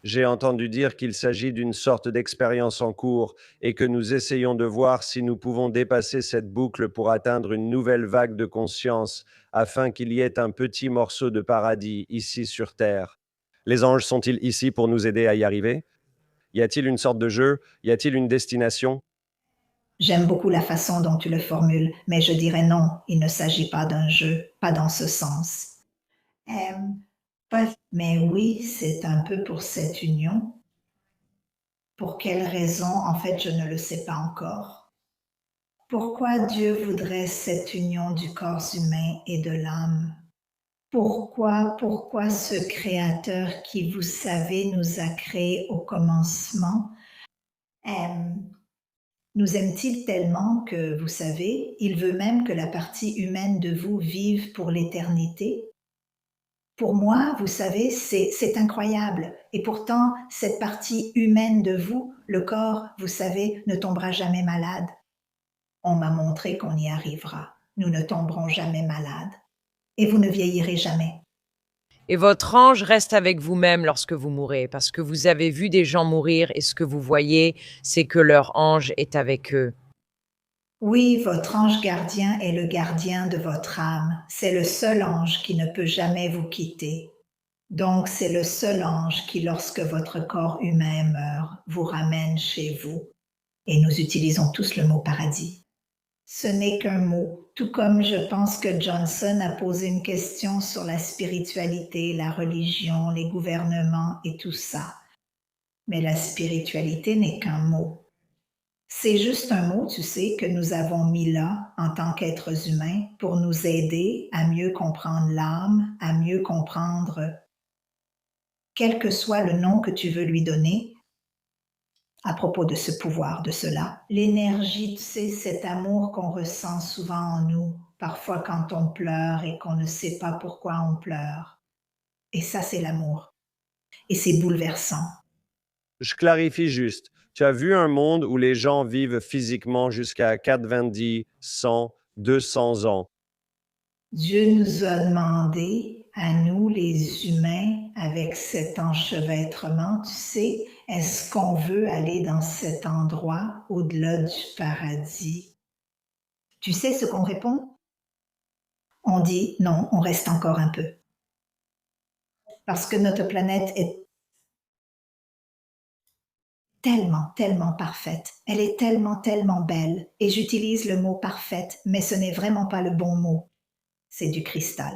J'ai entendu dire qu'il s'agit d'une sorte d'expérience en cours et que nous essayons de voir si nous pouvons dépasser cette boucle pour atteindre une nouvelle vague de conscience afin qu'il y ait un petit morceau de paradis ici sur Terre. Les anges sont-ils ici pour nous aider à y arriver? Y a-t-il une sorte de jeu? Y a-t-il une destination? J'aime beaucoup la façon dont tu le formules, mais je dirais non, il ne s'agit pas d'un jeu, pas dans ce sens. Euh, mais oui, c'est un peu pour cette union. Pour quelle raison, en fait, je ne le sais pas encore. Pourquoi Dieu voudrait cette union du corps humain et de l'âme? Pourquoi ce Créateur qui, vous savez, nous a créés au commencement, nous aime-t-il tellement que, vous savez, il veut même que la partie humaine de vous vive pour l'éternité? Pour moi, vous savez, c'est incroyable. Et pourtant, cette partie humaine de vous, le corps, vous savez, ne tombera jamais malade. On m'a montré qu'on y arrivera. Nous ne tomberons jamais malades. Et vous ne vieillirez jamais. Et votre ange reste avec vous-même lorsque vous mourrez, parce que vous avez vu des gens mourir et ce que vous voyez, c'est que leur ange est avec eux. Oui, votre ange gardien est le gardien de votre âme. C'est le seul ange qui ne peut jamais vous quitter. Donc c'est le seul ange qui, lorsque votre corps humain meurt, vous ramène chez vous. Et nous utilisons tous le mot paradis. Ce n'est qu'un mot, tout comme je pense que Johnson a posé une question sur la spiritualité, la religion, les gouvernements et tout ça. Mais la spiritualité n'est qu'un mot. C'est juste un mot, tu sais, que nous avons mis là en tant qu'êtres humains pour nous aider à mieux comprendre l'âme, à mieux comprendre, quel que soit le nom que tu veux lui donner, à propos de ce pouvoir, de cela. L'énergie, tu sais, cet amour qu'on ressent souvent en nous, parfois quand on pleure et qu'on ne sait pas pourquoi on pleure. Et ça, c'est l'amour. Et c'est bouleversant. Je clarifie juste. Tu as vu un monde où les gens vivent physiquement jusqu'à 90, 100, 200 ans. Dieu nous a demandé, à nous les humains, avec cet enchevêtrement, tu sais, est-ce qu'on veut aller dans cet endroit au-delà du paradis? Tu sais ce qu'on répond? On dit non, on reste encore un peu. Parce que notre planète est tellement, tellement parfaite. Elle est tellement, tellement belle. Et j'utilise le mot parfaite, mais ce n'est vraiment pas le bon mot. C'est du cristal.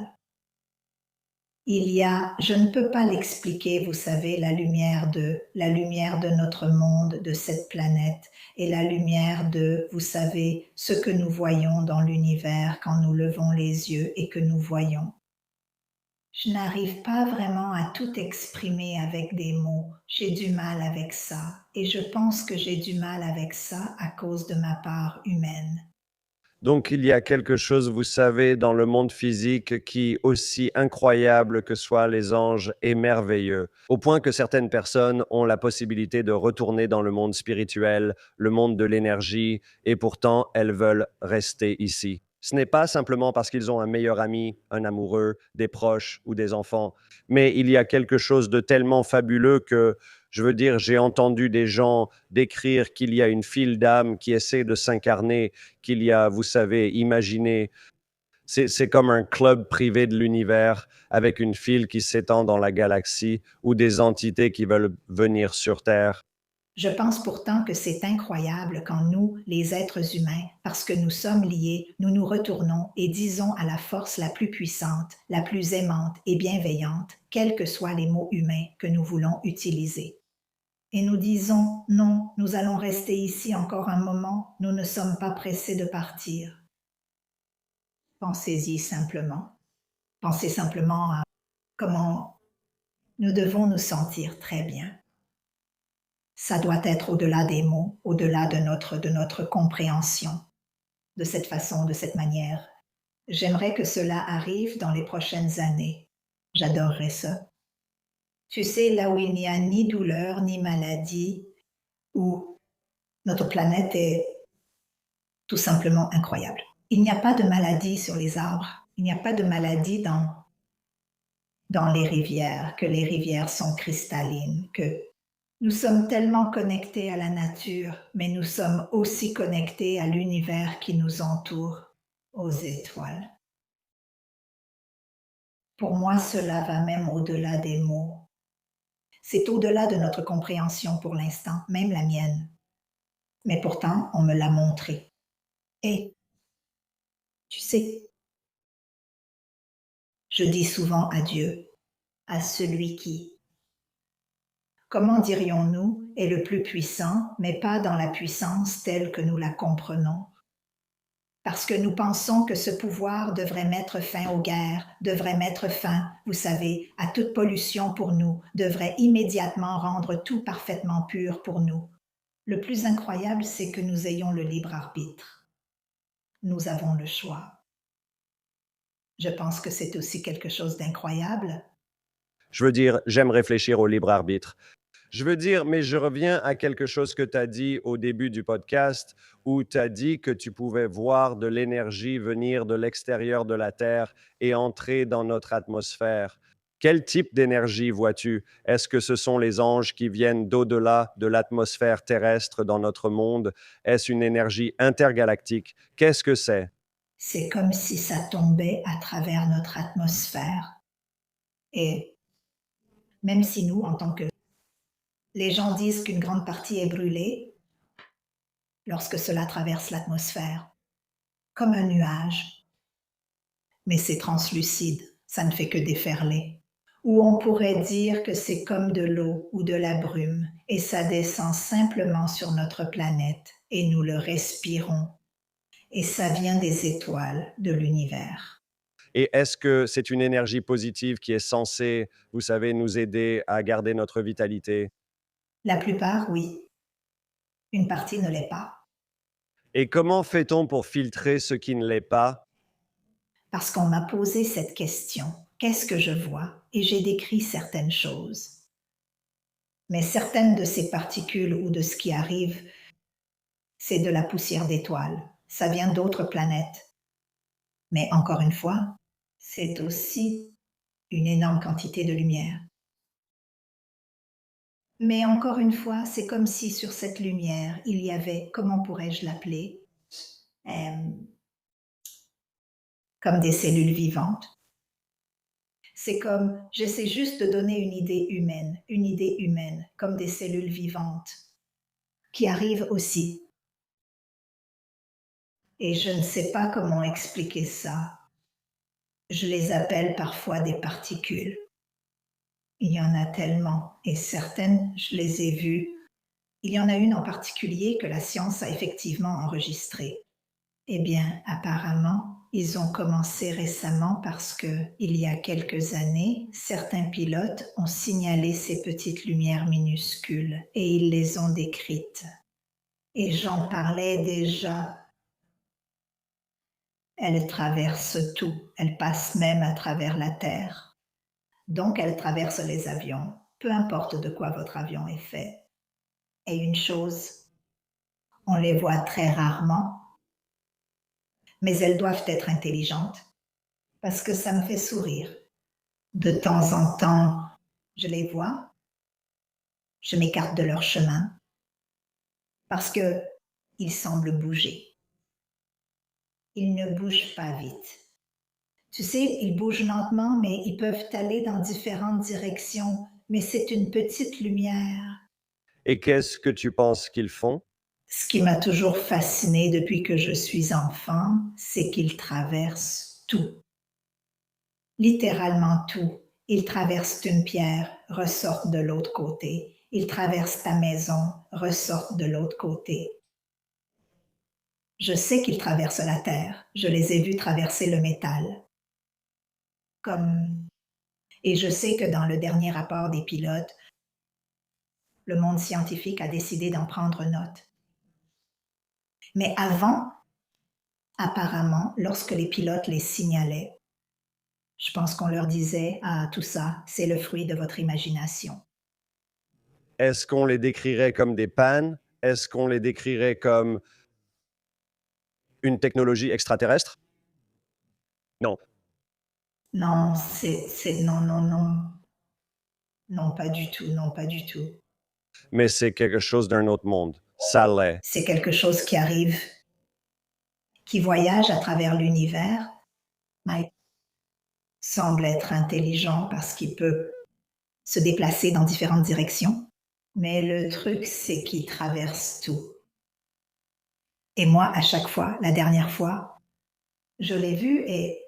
Il y a, je ne peux pas l'expliquer, vous savez, la lumière de notre monde, de cette planète, et la lumière de, vous savez, ce que nous voyons dans l'univers quand nous levons les yeux et que nous voyons. Je n'arrive pas vraiment à tout exprimer avec des mots. J'ai du mal avec ça, et je pense que j'ai du mal avec ça à cause de ma part humaine. Donc il y a quelque chose, vous savez, dans le monde physique qui, aussi incroyable que soient les anges, est merveilleux, au point que certaines personnes ont la possibilité de retourner dans le monde spirituel, le monde de l'énergie, et pourtant elles veulent rester ici. Ce n'est pas simplement parce qu'ils ont un meilleur ami, un amoureux, des proches ou des enfants, mais il y a quelque chose de tellement fabuleux que, je veux dire, j'ai entendu des gens décrire qu'il y a une file d'âme qui essaie de s'incarner, qu'il y a, vous savez, imaginez, c'est comme un club privé de l'univers avec une file qui s'étend dans la galaxie ou des entités qui veulent venir sur Terre. Je pense pourtant que c'est incroyable quand nous, les êtres humains, parce que nous sommes liés, nous nous retournons et disons à la force la plus puissante, la plus aimante et bienveillante, quels que soient les mots humains que nous voulons utiliser. Et nous disons, non, nous allons rester ici encore un moment, nous ne sommes pas pressés de partir. Pensez-y simplement. Pensez simplement à comment nous devons nous sentir très bien. Ça doit être au-delà des mots, au-delà de notre compréhension, de cette façon, de cette manière. J'aimerais que cela arrive dans les prochaines années. J'adorerais ça. Tu sais, là où il n'y a ni douleur, ni maladie, où notre planète est tout simplement incroyable. Il n'y a pas de maladie sur les arbres, il n'y a pas de maladie dans les rivières, que les rivières sont cristallines, que nous sommes tellement connectés à la nature, mais nous sommes aussi connectés à l'univers qui nous entoure, aux étoiles. Pour moi, cela va même au-delà des mots. C'est au-delà de notre compréhension pour l'instant, même la mienne. Mais pourtant, on me l'a montré. Et, tu sais, je dis souvent à Dieu, à celui qui, comment dirions-nous, est le plus puissant, mais pas dans la puissance telle que nous la comprenons. Parce que nous pensons que ce pouvoir devrait mettre fin aux guerres, devrait mettre fin, vous savez, à toute pollution pour nous, devrait immédiatement rendre tout parfaitement pur pour nous. Le plus incroyable, c'est que nous ayons le libre arbitre. Nous avons le choix. Je pense que c'est aussi quelque chose d'incroyable. Je veux dire, j'aime réfléchir au libre arbitre. Je veux dire, mais je reviens à quelque chose que tu as dit au début du podcast, où tu as dit que tu pouvais voir de l'énergie venir de l'extérieur de la Terre et entrer dans notre atmosphère. Quel type d'énergie vois-tu? Est-ce que ce sont les anges qui viennent d'au-delà de l'atmosphère terrestre dans notre monde? Est-ce une énergie intergalactique? Qu'est-ce que c'est? C'est comme si ça tombait à travers notre atmosphère. Et même si nous, en tant que... Les gens disent qu'une grande partie est brûlée lorsque cela traverse l'atmosphère. comme un nuage, mais c'est translucide, ça ne fait que déferler. Ou on pourrait dire que c'est comme de l'eau ou de la brume, et ça descend simplement sur notre planète, et nous le respirons, et ça vient des étoiles de l'univers. Et est-ce que c'est une énergie positive qui est censée, vous savez, nous aider à garder notre vitalité? La plupart, oui, une partie ne l'est pas, Et comment fait-on pour filtrer ce qui ne l'est pas? parce qu'on m'a posé cette question. Qu'est-ce que je vois? Et j'ai décrit certaines choses. Mais certaines de ces particules ou de ce qui arrive, c'est de la poussière d'étoiles. Ça vient d'autres planètes. Mais encore une fois, c'est aussi une énorme quantité de lumière. Mais encore une fois, c'est comme si sur cette lumière, il y avait, comment pourrais-je l'appeler, Euh, comme des cellules vivantes. C'est comme, j'essaie juste de donner une idée humaine, comme des cellules vivantes, qui arrivent aussi. Et je ne sais pas comment expliquer ça. Je les appelle parfois des particules. Il y en a tellement, et certaines, je les ai vues. Il y en a une en particulier que la science a effectivement enregistrée. Eh bien, apparemment, ils ont commencé récemment parce que, il y a quelques années, certains pilotes ont signalé ces petites lumières minuscules et ils les ont décrites. Et j'en parlais déjà. Elles traversent tout, elles passent même à travers la Terre. Donc elles traversent les avions, peu importe de quoi votre avion est fait. Et une chose, on les voit très rarement, mais elles doivent être intelligentes parce que ça me fait sourire. De temps en temps, je les vois, je m'écarte de leur chemin parce que ils semblent bouger. Ils ne bougent pas vite. Tu sais, ils bougent lentement, mais ils peuvent aller dans différentes directions. Mais c'est une petite lumière. Et qu'est-ce que tu penses qu'ils font? Ce qui m'a toujours fasciné depuis que je suis enfant, c'est qu'ils traversent tout. Littéralement tout. Ils traversent une pierre, ressortent de l'autre côté. Ils traversent ta maison, ressortent de l'autre côté. Je sais qu'ils traversent la terre. Je les ai vus traverser le métal. Comme... Et je sais que dans le dernier rapport des pilotes, le monde scientifique a décidé d'en prendre note. Mais avant, apparemment, lorsque les pilotes les signalaient, je pense qu'on leur disait: «Ah, tout ça, c'est le fruit de votre imagination». Est-ce qu'on les décrirait comme des pannes? Est-ce qu'on les décrirait comme une technologie extraterrestre? Non, Non, non, non, non, non, pas du tout, non, pas du tout. mais c'est quelque chose d'un autre monde. Ça l'est. C'est quelque chose qui arrive, qui voyage à travers l'univers, mais semble être intelligent parce qu'il peut se déplacer dans différentes directions. Mais le truc, c'est qu'il traverse tout. Et moi, à chaque fois, la dernière fois, je l'ai vu et,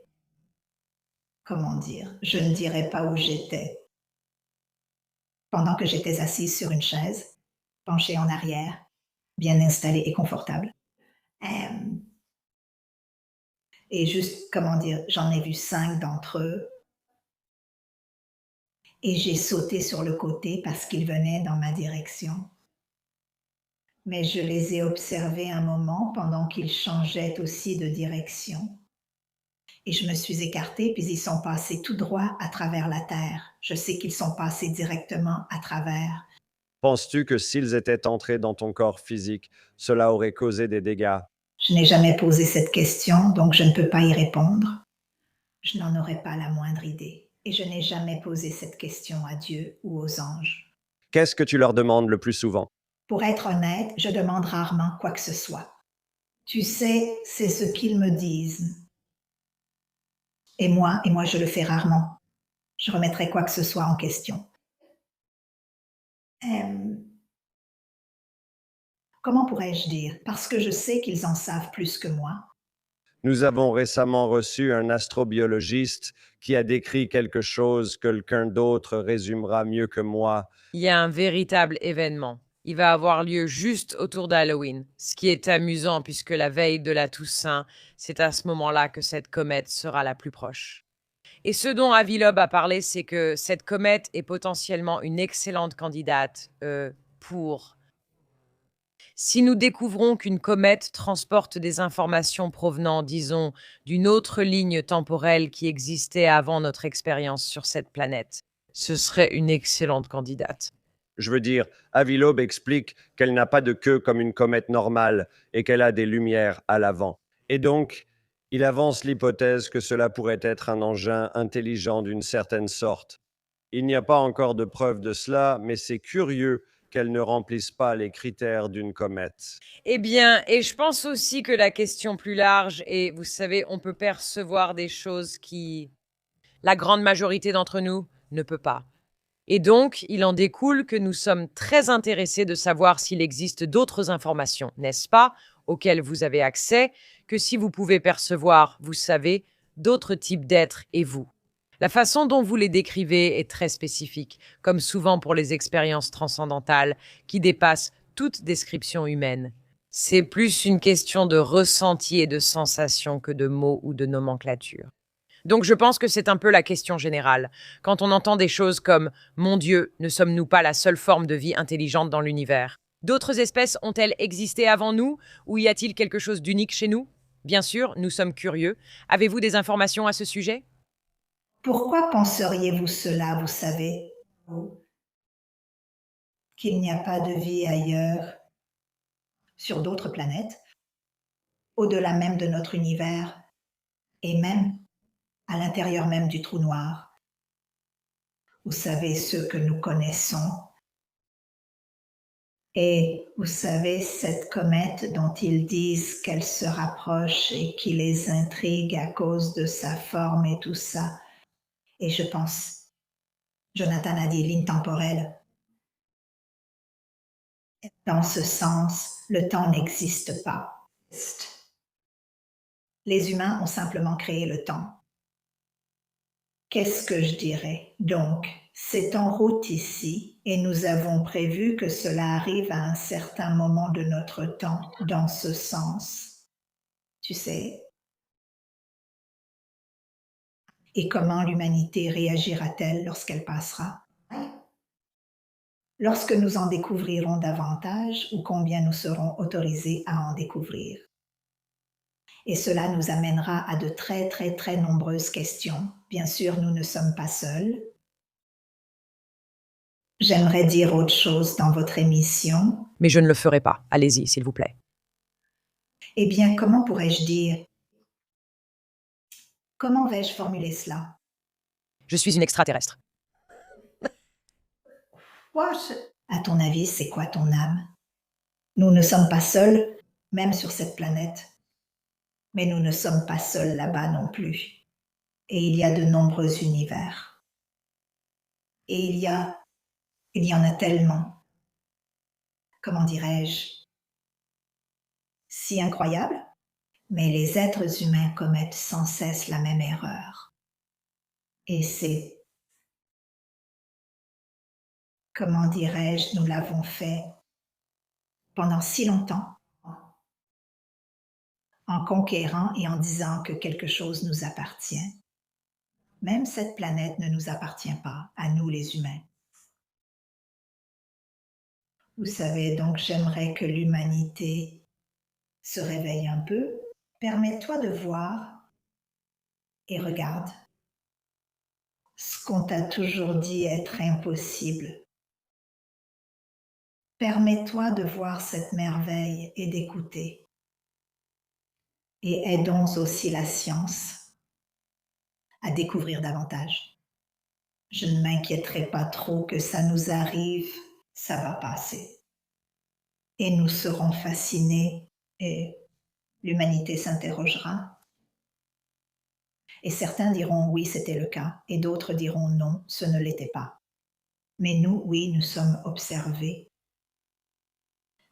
comment dire, je ne dirais pas où j'étais. Pendant que j'étais assise sur une chaise, penchée en arrière, bien installée et confortable. Euh, et juste, comment dire, j'en ai vu 5 d'entre eux et j'ai sauté sur le côté parce qu'ils venaient dans ma direction. Mais je les ai observés un moment pendant qu'ils changeaient aussi de direction. Et je me suis écartée, puis ils sont passés tout droit à travers la terre. Je sais qu'ils sont passés directement à travers. Penses-tu que s'ils étaient entrés dans ton corps physique, cela aurait causé des dégâts? Je n'ai jamais posé cette question, donc je ne peux pas y répondre. Je n'en aurais pas la moindre idée. Et je n'ai jamais posé cette question à Dieu ou aux anges. Qu'est-ce que tu leur demandes le plus souvent? Pour être honnête, je demande rarement quoi que ce soit. Tu sais, c'est ce qu'ils me disent. Et moi, je le fais rarement. Je remettrai quoi que ce soit en question. Euh, comment pourrais-je dire? Parce que je sais qu'ils en savent plus que moi. Nous avons récemment reçu un astrobiologiste qui a décrit quelque chose que quelqu'un d'autre résumera mieux que moi. Il y a un véritable événement. Il va avoir lieu juste autour d'Halloween, ce qui est amusant puisque la veille de la Toussaint, c'est à ce moment-là que cette comète sera la plus proche. Et ce dont Avilob a parlé, c'est que cette comète est potentiellement une excellente candidate pour... Si nous découvrons qu'une comète transporte des informations provenant, disons, d'une autre ligne temporelle qui existait avant notre expérience sur cette planète, ce serait une excellente candidate. Je veux dire, Avilob explique qu'elle n'a pas de queue comme une comète normale et qu'elle a des lumières à l'avant. Et donc, il avance l'hypothèse que cela pourrait être un engin intelligent d'une certaine sorte. Il n'y a pas encore de preuve de cela, mais c'est curieux qu'elle ne remplisse pas les critères d'une comète. Eh bien, et je pense aussi que la question plus large, et vous savez, on peut percevoir des choses qui, la grande majorité d'entre nous, ne peut pas. Et donc, il en découle que nous sommes très intéressés de savoir s'il existe d'autres informations, n'est-ce pas, auxquelles vous avez accès, que si vous pouvez percevoir, vous savez, d'autres types d'êtres et vous. La façon dont vous les décrivez est très spécifique, comme souvent pour les expériences transcendantales qui dépassent toute description humaine. C'est plus une question de ressenti et de sensation que de mots ou de nomenclature. Donc je pense que c'est un peu la question générale. Quand on entend des choses comme Mon Dieu, ne sommes-nous pas la seule forme de vie intelligente dans l'univers? D'autres espèces ont-elles existé avant nous? Ou y a-t-il quelque chose d'unique chez nous? Bien sûr, nous sommes curieux. Avez-vous des informations à ce sujet? Pourquoi penseriez-vous cela, vous savez, qu'il n'y a pas de vie ailleurs, sur d'autres planètes, au-delà même de notre univers, et même à l'intérieur même du trou noir? Vous savez, ceux que nous connaissons. Et vous savez, cette comète dont ils disent qu'elle se rapproche et qui les intrigue à cause de sa forme et tout ça. Et je pense, Jonathan a dit ligne temporelle. Dans ce sens, le temps n'existe pas. Les humains ont simplement créé le temps. Qu'est-ce que je dirais? Donc, c'est en route ici et nous avons prévu que cela arrive à un certain moment de notre temps, dans ce sens. Tu sais? Et comment l'humanité réagira-t-elle lorsqu'elle passera? Lorsque nous en découvrirons davantage ou combien nous serons autorisés à en découvrir. Et cela nous amènera à de très très très nombreuses questions. Bien sûr, nous ne sommes pas seuls. J'aimerais dire autre chose dans votre émission. Mais je ne le ferai pas. Allez-y, s'il vous plaît. Eh bien, comment pourrais-je dire? Comment vais-je formuler cela? Je suis une extraterrestre. À ton avis, c'est quoi ton âme? Nous ne sommes pas seuls, même sur cette planète. Mais nous ne sommes pas seuls là-bas non plus. Et il y a de nombreux univers. Et il y en a tellement. Comment dirais-je? Si incroyable, mais les êtres humains commettent sans cesse la même erreur. Et c'est, comment dirais-je, nous l'avons fait pendant si longtemps, en conquérant et en disant que quelque chose nous appartient. Même cette planète ne nous appartient pas, à nous les humains. Vous savez, donc j'aimerais que l'humanité se réveille un peu. Permets-toi de voir et regarde ce qu'on t'a toujours dit être impossible. Permets-toi de voir cette merveille et d'écouter. Et aidons aussi la science à découvrir davantage. Je ne m'inquiéterai pas trop que ça nous arrive, ça va passer. Et nous serons fascinés et l'humanité s'interrogera. Et certains diront oui, c'était le cas, et d'autres diront non, ce ne l'était pas. Mais nous, oui, nous sommes observés.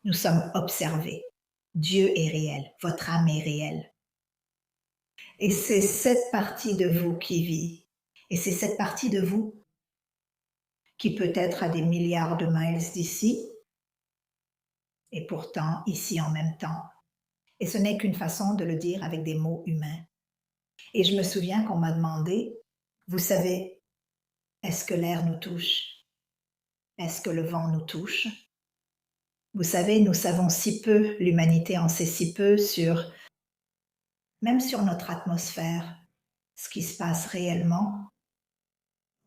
Nous sommes observés. Dieu est réel, votre âme est réelle. Et c'est cette partie de vous qui vit. Et c'est cette partie de vous qui peut être à des milliards de miles d'ici, et pourtant ici en même temps. Et ce n'est qu'une façon de le dire avec des mots humains. Et je me souviens qu'on m'a demandé, vous savez, est-ce que l'air nous touche? Est-ce que le vent nous touche? Vous savez, nous savons si peu, l'humanité en sait si peu même sur notre atmosphère, ce qui se passe réellement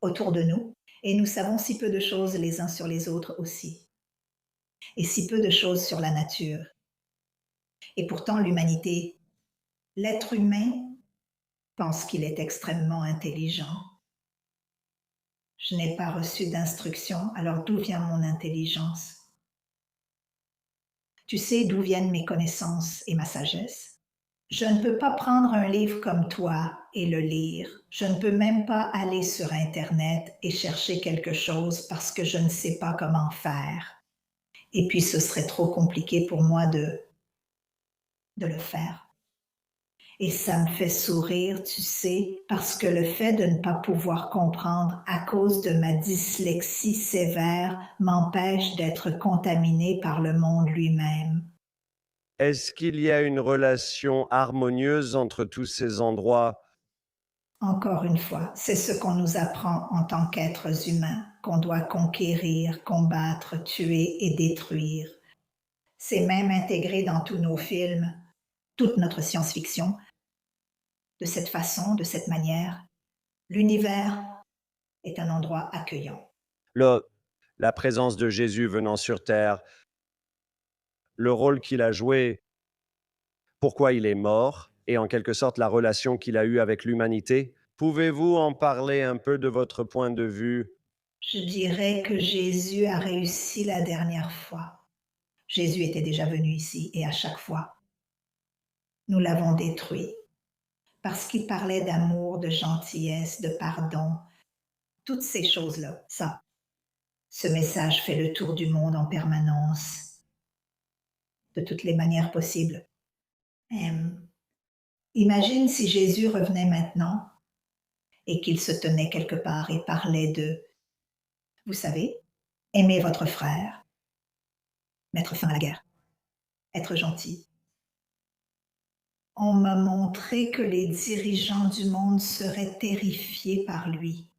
autour de nous. Et nous savons si peu de choses les uns sur les autres aussi. Et si peu de choses sur la nature. Et pourtant, l'humanité, l'être humain, pense qu'il est extrêmement intelligent. Je n'ai pas reçu d'instruction, alors d'où vient mon intelligence? Tu sais d'où viennent mes connaissances et ma sagesse? Je ne peux pas prendre un livre comme toi et le lire. Je ne peux même pas aller sur Internet et chercher quelque chose parce que je ne sais pas comment faire. Et puis ce serait trop compliqué pour moi de le faire. Et ça me fait sourire, tu sais, parce que le fait de ne pas pouvoir comprendre à cause de ma dyslexie sévère m'empêche d'être contaminée par le monde lui-même. Est-ce qu'il y a une relation harmonieuse entre tous ces endroits? Encore une fois, c'est ce qu'on nous apprend en tant qu'êtres humains, qu'on doit conquérir, combattre, tuer et détruire. C'est même intégré dans tous nos films, toute notre science-fiction. De cette façon, de cette manière, l'univers est un endroit accueillant. La présence de Jésus venant sur terre, le rôle qu'il a joué, pourquoi il est mort, et en quelque sorte la relation qu'il a eue avec l'humanité. Pouvez-vous en parler un peu de votre point de vue? Je dirais que Jésus a réussi la dernière fois. Jésus était déjà venu ici et à chaque fois, nous l'avons détruit parce qu'il parlait d'amour, de gentillesse, de pardon, toutes ces choses-là. Ça, ce message fait le tour du monde en permanence, de toutes les manières possibles. Imagine si Jésus revenait maintenant et qu'il se tenait quelque part et parlait de, vous savez, aimer votre frère, mettre fin à la guerre, être gentil. On m'a montré que les dirigeants du monde seraient terrifiés par lui.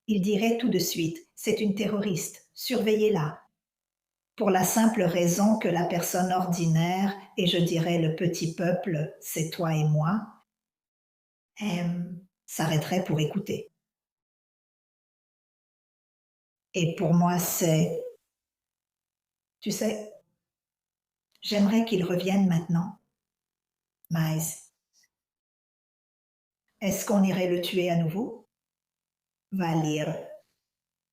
Ils diraient tout de suite, c'est une terroriste, surveillez-la. Pour la simple raison que la personne ordinaire, et je dirais le petit peuple, c'est toi et moi, s'arrêterait pour écouter. Et pour moi, tu sais, j'aimerais qu'il revienne maintenant. Mais est-ce qu'on irait le tuer à nouveau? Va lire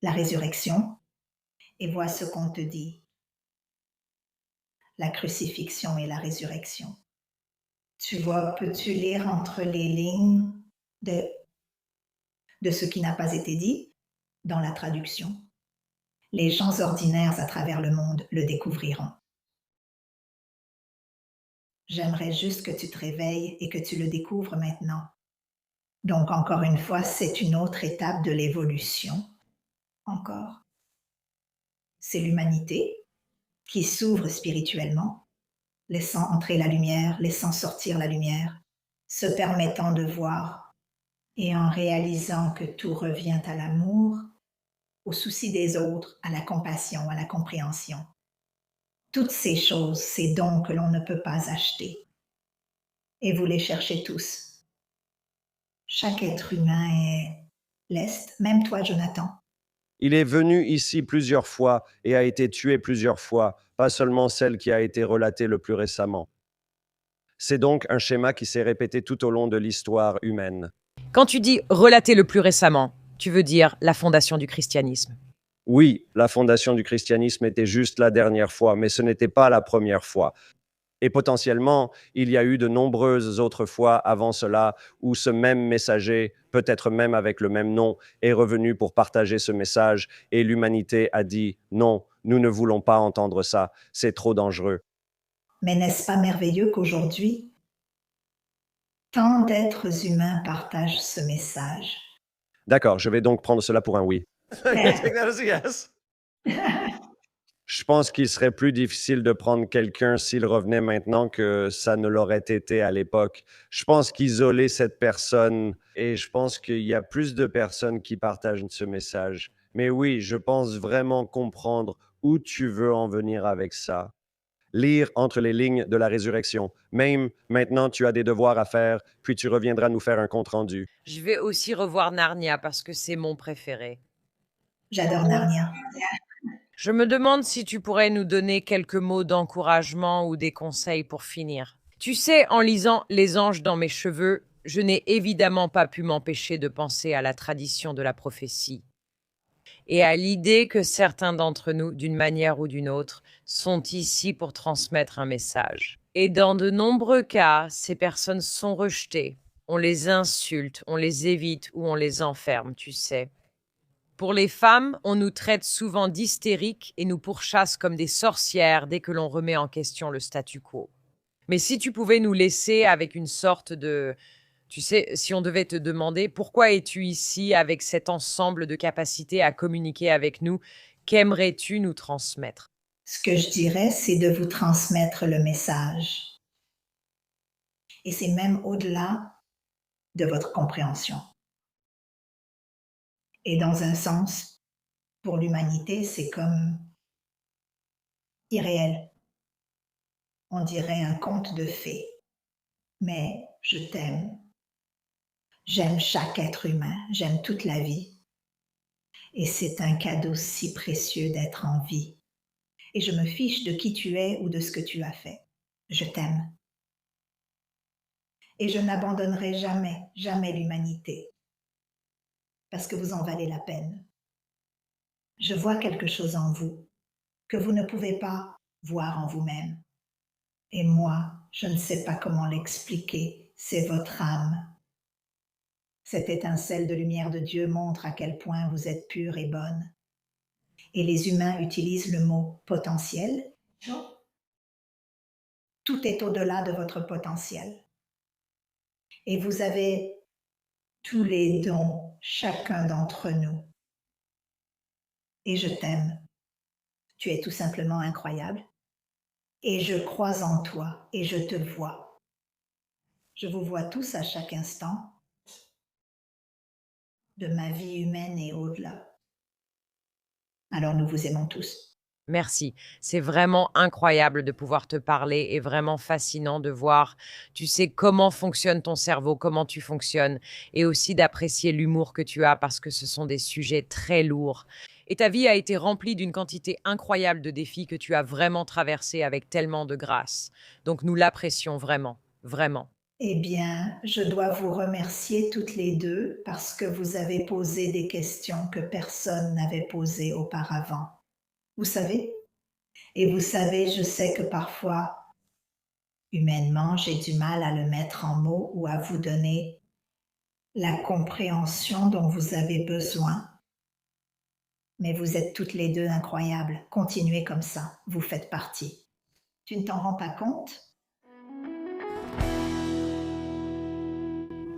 la résurrection et vois ce qu'on te dit. La crucifixion et la résurrection. Tu vois, peux-tu lire entre les lignes de ce qui n'a pas été dit dans la traduction? Les gens ordinaires à travers le monde le découvriront. J'aimerais juste que tu te réveilles et que tu le découvres maintenant. Donc, encore une fois, c'est une autre étape de l'évolution. Encore. C'est l'humanité qui s'ouvre spirituellement, laissant entrer la lumière, laissant sortir la lumière, se permettant de voir et en réalisant que tout revient à l'amour, au souci des autres, à la compassion, à la compréhension. Toutes ces choses, ces dons que l'on ne peut pas acheter. Et vous les cherchez tous. Chaque être humain est leste, même toi, Jonathan. Il est venu ici plusieurs fois et a été tué plusieurs fois, pas seulement celle qui a été relatée le plus récemment. C'est donc un schéma qui s'est répété tout au long de l'histoire humaine. Quand tu dis relater le plus récemment, tu veux dire la fondation du christianisme. Oui, la fondation du christianisme était juste la dernière fois, mais ce n'était pas la première fois. Et potentiellement, il y a eu de nombreuses autres fois avant cela où ce même messager, peut-être même avec le même nom, est revenu pour partager ce message et l'humanité a dit non, nous ne voulons pas entendre ça, c'est trop dangereux. Mais n'est-ce pas merveilleux qu'aujourd'hui, Tant d'êtres humains partagent ce message. D'accord, je vais donc prendre cela pour un oui. Je pense qu'il serait plus difficile de prendre quelqu'un s'il revenait maintenant que ça ne l'aurait été à l'époque. Je pense qu'isoler cette personne, et je pense qu'il y a plus de personnes qui partagent ce message. Mais oui, je pense vraiment comprendre où tu veux en venir avec ça. Lire entre les lignes de la résurrection. Même maintenant, tu as des devoirs à faire, puis tu reviendras nous faire un compte-rendu. Je vais aussi revoir Narnia parce que c'est mon préféré. J'adore Narnia. Je me demande si tu pourrais nous donner quelques mots d'encouragement ou des conseils pour finir. Tu sais, en lisant Les anges dans mes cheveux, je n'ai évidemment pas pu m'empêcher de penser à la tradition de la prophétie et à l'idée que certains d'entre nous, d'une manière ou d'une autre, sont ici pour transmettre un message. Et dans de nombreux cas, ces personnes sont rejetées. On les insulte, on les évite ou on les enferme, tu sais. Pour les femmes, on nous traite souvent d'hystériques et nous pourchasse comme des sorcières dès que l'on remet en question le statu quo. Mais si tu pouvais nous laisser avec une sorte de... Tu sais, si on devait te demander pourquoi es-tu ici avec cet ensemble de capacités à communiquer avec nous, qu'aimerais-tu nous transmettre? Ce que je dirais, c'est de vous transmettre le message. Et c'est même au-delà de votre compréhension. Et dans un sens, pour l'humanité, c'est comme irréel. On dirait un conte de fées. Mais je t'aime. J'aime chaque être humain, j'aime toute la vie. Et c'est un cadeau si précieux d'être en vie. Et je me fiche de qui tu es ou de ce que tu as fait. Je t'aime. Et je n'abandonnerai jamais, jamais l'humanité. Parce que vous en valez la peine. Je vois quelque chose en vous que vous ne pouvez pas voir en vous-même. Et moi, je ne sais pas comment l'expliquer, c'est votre âme. Cette étincelle de lumière de Dieu montre à quel point vous êtes pure et bonne. Et les humains utilisent le mot potentiel. Tout est au-delà de votre potentiel. Et vous avez tous les dons, chacun d'entre nous. Et je t'aime. Tu es tout simplement incroyable. Et je crois en toi et je te vois. Je vous vois tous à chaque instant de ma vie humaine et au-delà. Alors nous vous aimons tous. Merci. C'est vraiment incroyable de pouvoir te parler et vraiment fascinant de voir, tu sais, comment fonctionne ton cerveau, comment tu fonctionnes et aussi d'apprécier l'humour que tu as parce que ce sont des sujets très lourds. Et ta vie a été remplie d'une quantité incroyable de défis que tu as vraiment traversés avec tellement de grâce. Donc nous l'apprécions vraiment, vraiment. Eh bien, je dois vous remercier toutes les deux parce que vous avez posé des questions que personne n'avait posées auparavant. Vous savez? Et vous savez, je sais que parfois, humainement, j'ai du mal à le mettre en mots ou à vous donner la compréhension dont vous avez besoin. Mais vous êtes toutes les deux incroyables. Continuez comme ça, vous faites partie. Tu ne t'en rends pas compte?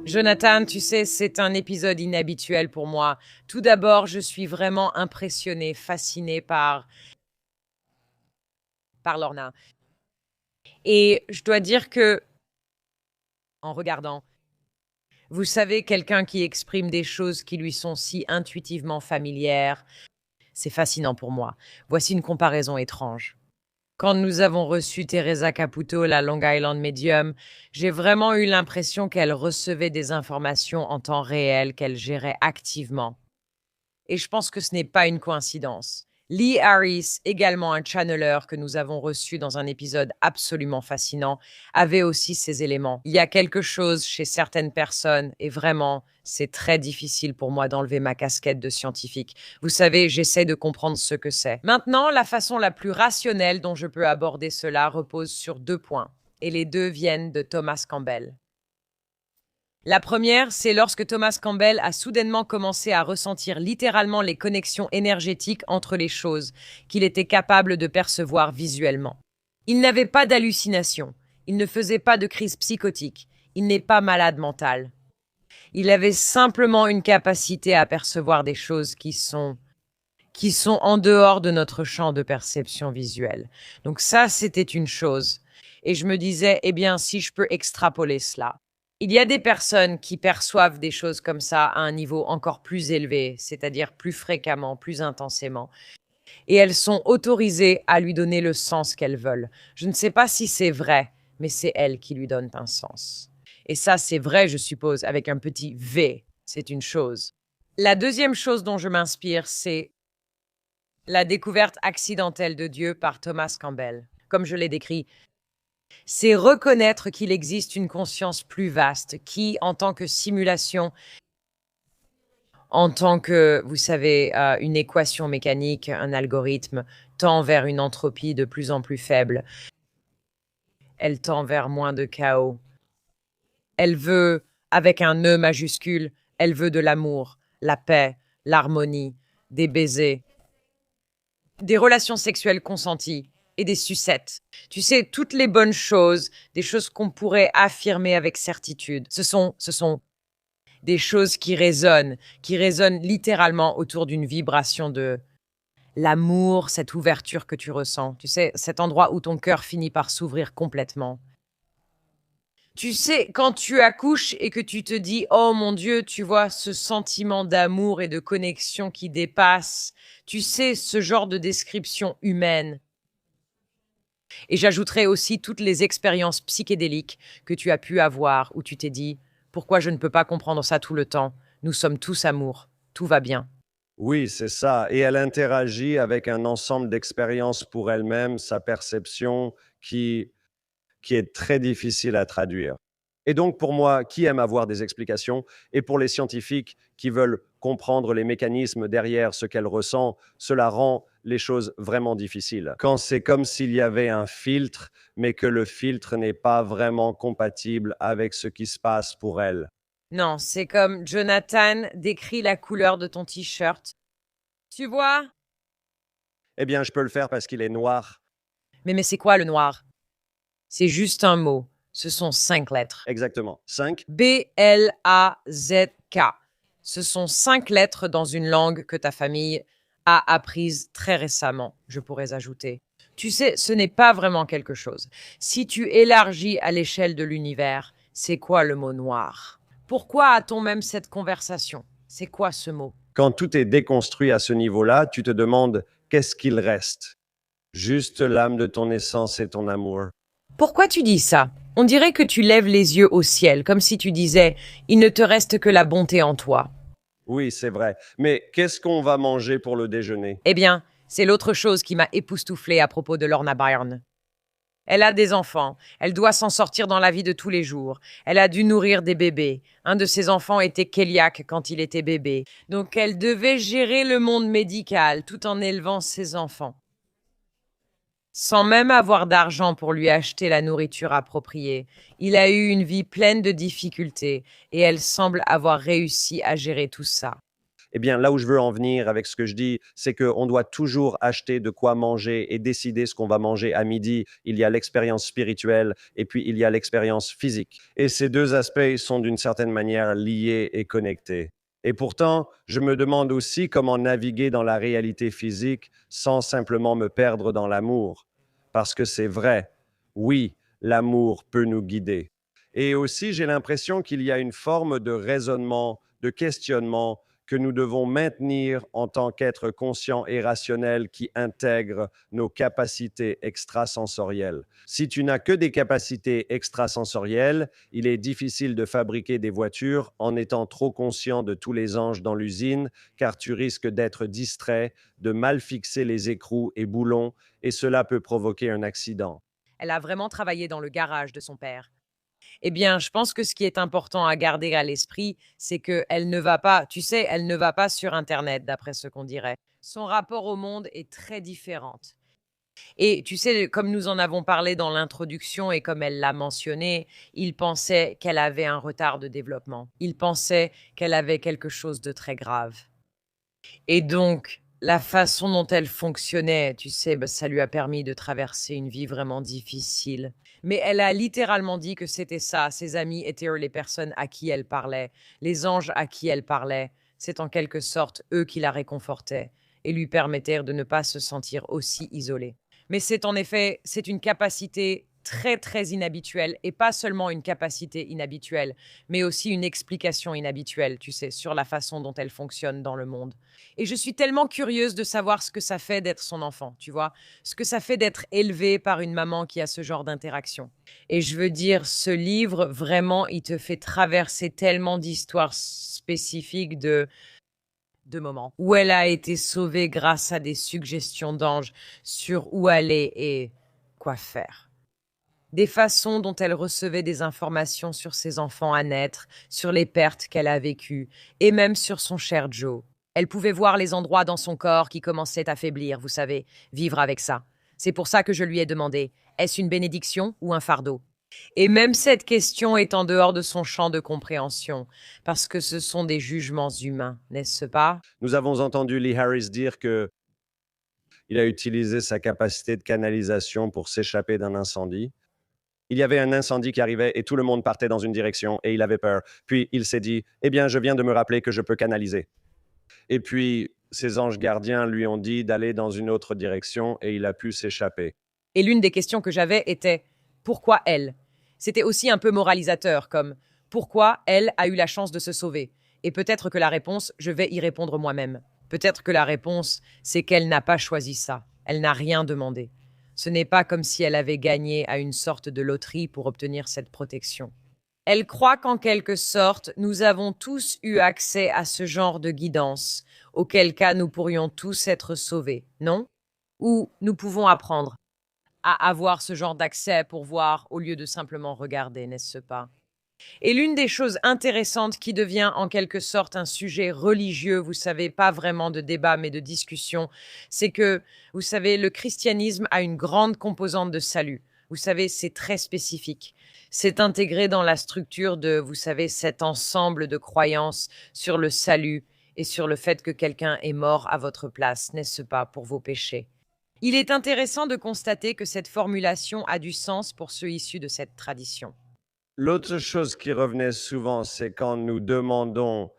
Jonathan, tu sais, c'est un épisode inhabituel pour moi. Tout d'abord, je suis vraiment impressionnée, fascinée par Lorna. Et je dois dire que, en regardant, vous savez, quelqu'un qui exprime des choses qui lui sont si intuitivement familières, c'est fascinant pour moi. Voici une comparaison étrange. Quand nous avons reçu Teresa Caputo, la Long Island Medium, j'ai vraiment eu l'impression qu'elle recevait des informations en temps réel, qu'elle gérait activement. Et je pense que ce n'est pas une coïncidence. Lee Harris, également un channeler que nous avons reçu dans un épisode absolument fascinant, avait aussi ces éléments. Il y a quelque chose chez certaines personnes, et vraiment, c'est très difficile pour moi d'enlever ma casquette de scientifique. Vous savez, j'essaie de comprendre ce que c'est. Maintenant, la façon la plus rationnelle dont je peux aborder cela repose sur 2 points, et les 2 viennent de Thomas Campbell. La première, c'est lorsque Thomas Campbell a soudainement commencé à ressentir littéralement les connexions énergétiques entre les choses qu'il était capable de percevoir visuellement. Il n'avait pas d'hallucination, il ne faisait pas de crise psychotique, Il n'est pas malade mental. Il avait simplement une capacité à percevoir des choses qui sont en dehors de notre champ de perception visuelle. Donc ça, c'était une chose. Et je me disais, eh bien, si je peux extrapoler cela. Il y a des personnes qui perçoivent des choses comme ça à un niveau encore plus élevé, c'est-à-dire plus fréquemment, plus intensément. Et elles sont autorisées à lui donner le sens qu'elles veulent. Je ne sais pas si c'est vrai, mais c'est elles qui lui donnent un sens. Et ça, c'est vrai, je suppose, avec un petit V. C'est une chose. La deuxième chose dont je m'inspire, c'est la découverte accidentelle de Dieu par Thomas Campbell. Comme je l'ai décrit, c'est reconnaître qu'il existe une conscience plus vaste qui, en tant que simulation, en tant que, vous savez, une équation mécanique, un algorithme, tend vers une entropie de plus en plus faible. Elle tend vers moins de chaos. Elle veut, avec un E majuscule, elle veut de l'amour, la paix, l'harmonie, des baisers, des relations sexuelles consenties et des sucettes. Tu sais, toutes les bonnes choses, des choses qu'on pourrait affirmer avec certitude. Ce sont des choses qui résonnent littéralement autour d'une vibration de l'amour, cette ouverture que tu ressens. Tu sais, cet endroit où ton cœur finit par s'ouvrir complètement. Tu sais, quand tu accouches et que tu te dis, oh mon Dieu, tu vois, ce sentiment d'amour et de connexion qui dépasse, tu sais, ce genre de description humaine. Et j'ajouterai aussi toutes les expériences psychédéliques que tu as pu avoir où tu t'es dit, pourquoi je ne peux pas comprendre ça tout le temps? Nous sommes tous amour, tout va bien. Oui, c'est ça. Et elle interagit avec un ensemble d'expériences pour elle-même, sa perception qui est très difficile à traduire. Et donc, pour moi, qui aime avoir des explications, et pour les scientifiques qui veulent comprendre les mécanismes derrière ce qu'elle ressent, cela rend les choses vraiment difficiles. Quand c'est comme s'il y avait un filtre, mais que le filtre n'est pas vraiment compatible avec ce qui se passe pour elle. Non, c'est comme Jonathan décrit la couleur de ton t-shirt. Tu vois? Eh bien, je peux le faire parce qu'il est noir. Mais c'est quoi le noir? C'est juste un mot. Ce sont 5 lettres. Exactement. 5. B-L-A-Z-K. Ce sont 5 lettres dans une langue que ta famille a apprise très récemment, je pourrais ajouter. Tu sais, ce n'est pas vraiment quelque chose. Si tu élargis à l'échelle de l'univers, c'est quoi le mot noir? Pourquoi a-t-on même cette conversation? C'est quoi ce mot? Quand tout est déconstruit à ce niveau-là, tu te demandes qu'est-ce qu'il reste? Juste l'âme de ton essence et ton amour. Pourquoi tu dis ça? On dirait que tu lèves les yeux au ciel, comme si tu disais « Il ne te reste que la bonté en toi ». Oui, c'est vrai. Mais qu'est-ce qu'on va manger pour le déjeuner? Eh bien, c'est l'autre chose qui m'a époustouflée à propos de Lorna Byrne. Elle a des enfants, elle doit s'en sortir dans la vie de tous les jours. Elle a dû nourrir des bébés. Un de ses enfants était cœliaque quand il était bébé. Donc elle devait gérer le monde médical tout en élevant ses enfants. Sans même avoir d'argent pour lui acheter la nourriture appropriée. Il a eu une vie pleine de difficultés et elle semble avoir réussi à gérer tout ça. Eh bien, là où je veux en venir avec ce que je dis, c'est qu'on doit toujours acheter de quoi manger et décider ce qu'on va manger à midi. Il y a l'expérience spirituelle et puis il y a l'expérience physique. Et ces deux aspects sont d'une certaine manière liés et connectés. Et pourtant, je me demande aussi comment naviguer dans la réalité physique sans simplement me perdre dans l'amour. Parce que c'est vrai, oui, l'amour peut nous guider. Et aussi, j'ai l'impression qu'il y a une forme de raisonnement, de questionnement que nous devons maintenir en tant qu'êtres conscients et rationnels qui intègrent nos capacités extrasensorielles. Si tu n'as que des capacités extrasensorielles, il est difficile de fabriquer des voitures en étant trop conscient de tous les anges dans l'usine, car tu risques d'être distrait, de mal fixer les écrous et boulons, et cela peut provoquer un accident. Elle a vraiment travaillé dans le garage de son père. Eh bien, je pense que ce qui est important à garder à l'esprit, c'est qu'elle ne va pas, tu sais, elle ne va pas sur Internet, d'après ce qu'on dirait. Son rapport au monde est très différent. Et tu sais, comme nous en avons parlé dans l'introduction et comme elle l'a mentionné, il pensait qu'elle avait un retard de développement. Il pensait qu'elle avait quelque chose de très grave. Et donc, La façon dont elle fonctionnait, tu sais, bah, ça lui a permis de traverser une vie vraiment difficile. Mais elle a littéralement dit que c'était ça. Ses amis étaient les personnes à qui elle parlait, les anges à qui elle parlait. C'est en quelque sorte eux qui la réconfortaient et lui permettaient de ne pas se sentir aussi isolée. Mais c'est une capacité très, très inhabituelle, et pas seulement une capacité inhabituelle, mais aussi une explication inhabituelle, tu sais, sur la façon dont elle fonctionne dans le monde. Et je suis tellement curieuse de savoir ce que ça fait d'être son enfant, tu vois, ce que ça fait d'être élevée par une maman qui a ce genre d'interaction. Et je veux dire, ce livre, vraiment, il te fait traverser tellement d'histoires spécifiques de moments où elle a été sauvée grâce à des suggestions d'anges sur où aller et quoi faire. Des façons dont elle recevait des informations sur ses enfants à naître, sur les pertes qu'elle a vécues, et même sur son cher Joe. Elle pouvait voir les endroits dans son corps qui commençaient à faiblir, vous savez, vivre avec ça. C'est pour ça que je lui ai demandé, est-ce une bénédiction ou un fardeau? Et même cette question est en dehors de son champ de compréhension, parce que ce sont des jugements humains, n'est-ce pas? Nous avons entendu Lee Harris dire que il a utilisé sa capacité de canalisation pour s'échapper d'un incendie. Il y avait un incendie qui arrivait et tout le monde partait dans une direction et il avait peur. Puis il s'est dit, eh bien, je viens de me rappeler que je peux canaliser. Et puis, ses anges gardiens lui ont dit d'aller dans une autre direction et il a pu s'échapper. Et l'une des questions que j'avais était pourquoi elle? C'était aussi un peu moralisateur, comme pourquoi elle a eu la chance de se sauver? Et peut-être que la réponse, je vais y répondre moi-même. Peut-être que la réponse, c'est qu'elle n'a pas choisi ça. Elle n'a rien demandé. Ce n'est pas comme si elle avait gagné à une sorte de loterie pour obtenir cette protection. Elle croit qu'en quelque sorte, nous avons tous eu accès à ce genre de guidance, auquel cas nous pourrions tous être sauvés, non? Ou nous pouvons apprendre à avoir ce genre d'accès pour voir au lieu de simplement regarder, n'est-ce pas? Et l'une des choses intéressantes qui devient en quelque sorte un sujet religieux, vous savez, pas vraiment de débat mais de discussion, c'est que, vous savez, le christianisme a une grande composante de salut. Vous savez, c'est très spécifique. C'est intégré dans la structure de, vous savez, cet ensemble de croyances sur le salut et sur le fait que quelqu'un est mort à votre place, n'est-ce pas, pour vos péchés. Il est intéressant de constater que cette formulation a du sens pour ceux issus de cette tradition. L'autre chose qui revenait souvent, c'est quand nous demandons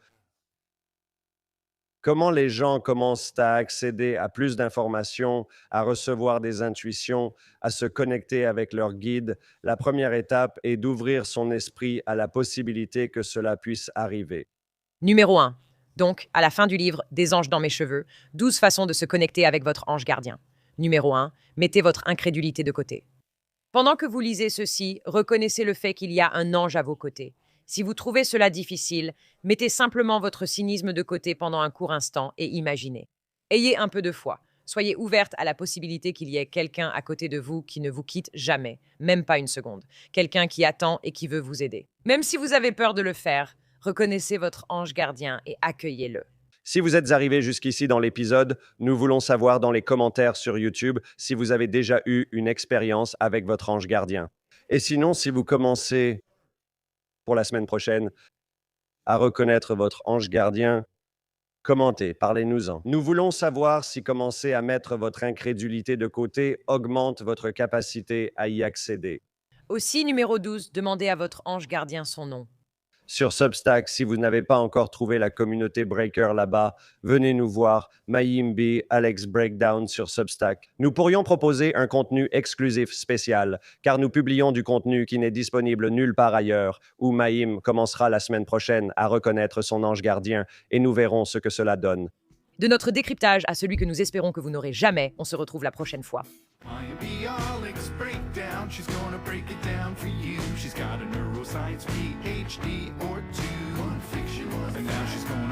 comment les gens commencent à accéder à plus d'informations, à recevoir des intuitions, à se connecter avec leur guide. La première étape est d'ouvrir son esprit à la possibilité que cela puisse arriver. Numéro 1. Donc, à la fin du livre Des anges dans mes cheveux, 12 façons de se connecter avec votre ange gardien. Numéro 1. Mettez votre incrédulité de côté. Pendant que vous lisez ceci, reconnaissez le fait qu'il y a un ange à vos côtés. Si vous trouvez cela difficile, mettez simplement votre cynisme de côté pendant un court instant et imaginez. Ayez un peu de foi. Soyez ouverte à la possibilité qu'il y ait quelqu'un à côté de vous qui ne vous quitte jamais, même pas une seconde. Quelqu'un qui attend et qui veut vous aider. Même si vous avez peur de le faire, reconnaissez votre ange gardien et accueillez-le. Si vous êtes arrivé jusqu'ici dans l'épisode, nous voulons savoir dans les commentaires sur YouTube si vous avez déjà eu une expérience avec votre ange gardien. Et sinon, si vous commencez pour la semaine prochaine à reconnaître votre ange gardien, commentez, parlez-nous-en. Nous voulons savoir si commencer à mettre votre incrédulité de côté augmente votre capacité à y accéder. Aussi, numéro 12, demandez à votre ange gardien son nom. Sur Substack, si vous n'avez pas encore trouvé la communauté Breaker là-bas, venez nous voir, Mayimbe, Alex Breakdown sur Substack. Nous pourrions proposer un contenu exclusif spécial, car nous publions du contenu qui n'est disponible nulle part ailleurs, où Mayim commencera la semaine prochaine à reconnaître son ange gardien, et nous verrons ce que cela donne. De notre décryptage à celui que nous espérons que vous n'aurez jamais, on se retrouve la prochaine fois. Maybe Alex breakdown, she's gonna break it down for you. She's got a neuroscience PhD or two. One fiction, one and now she's gonna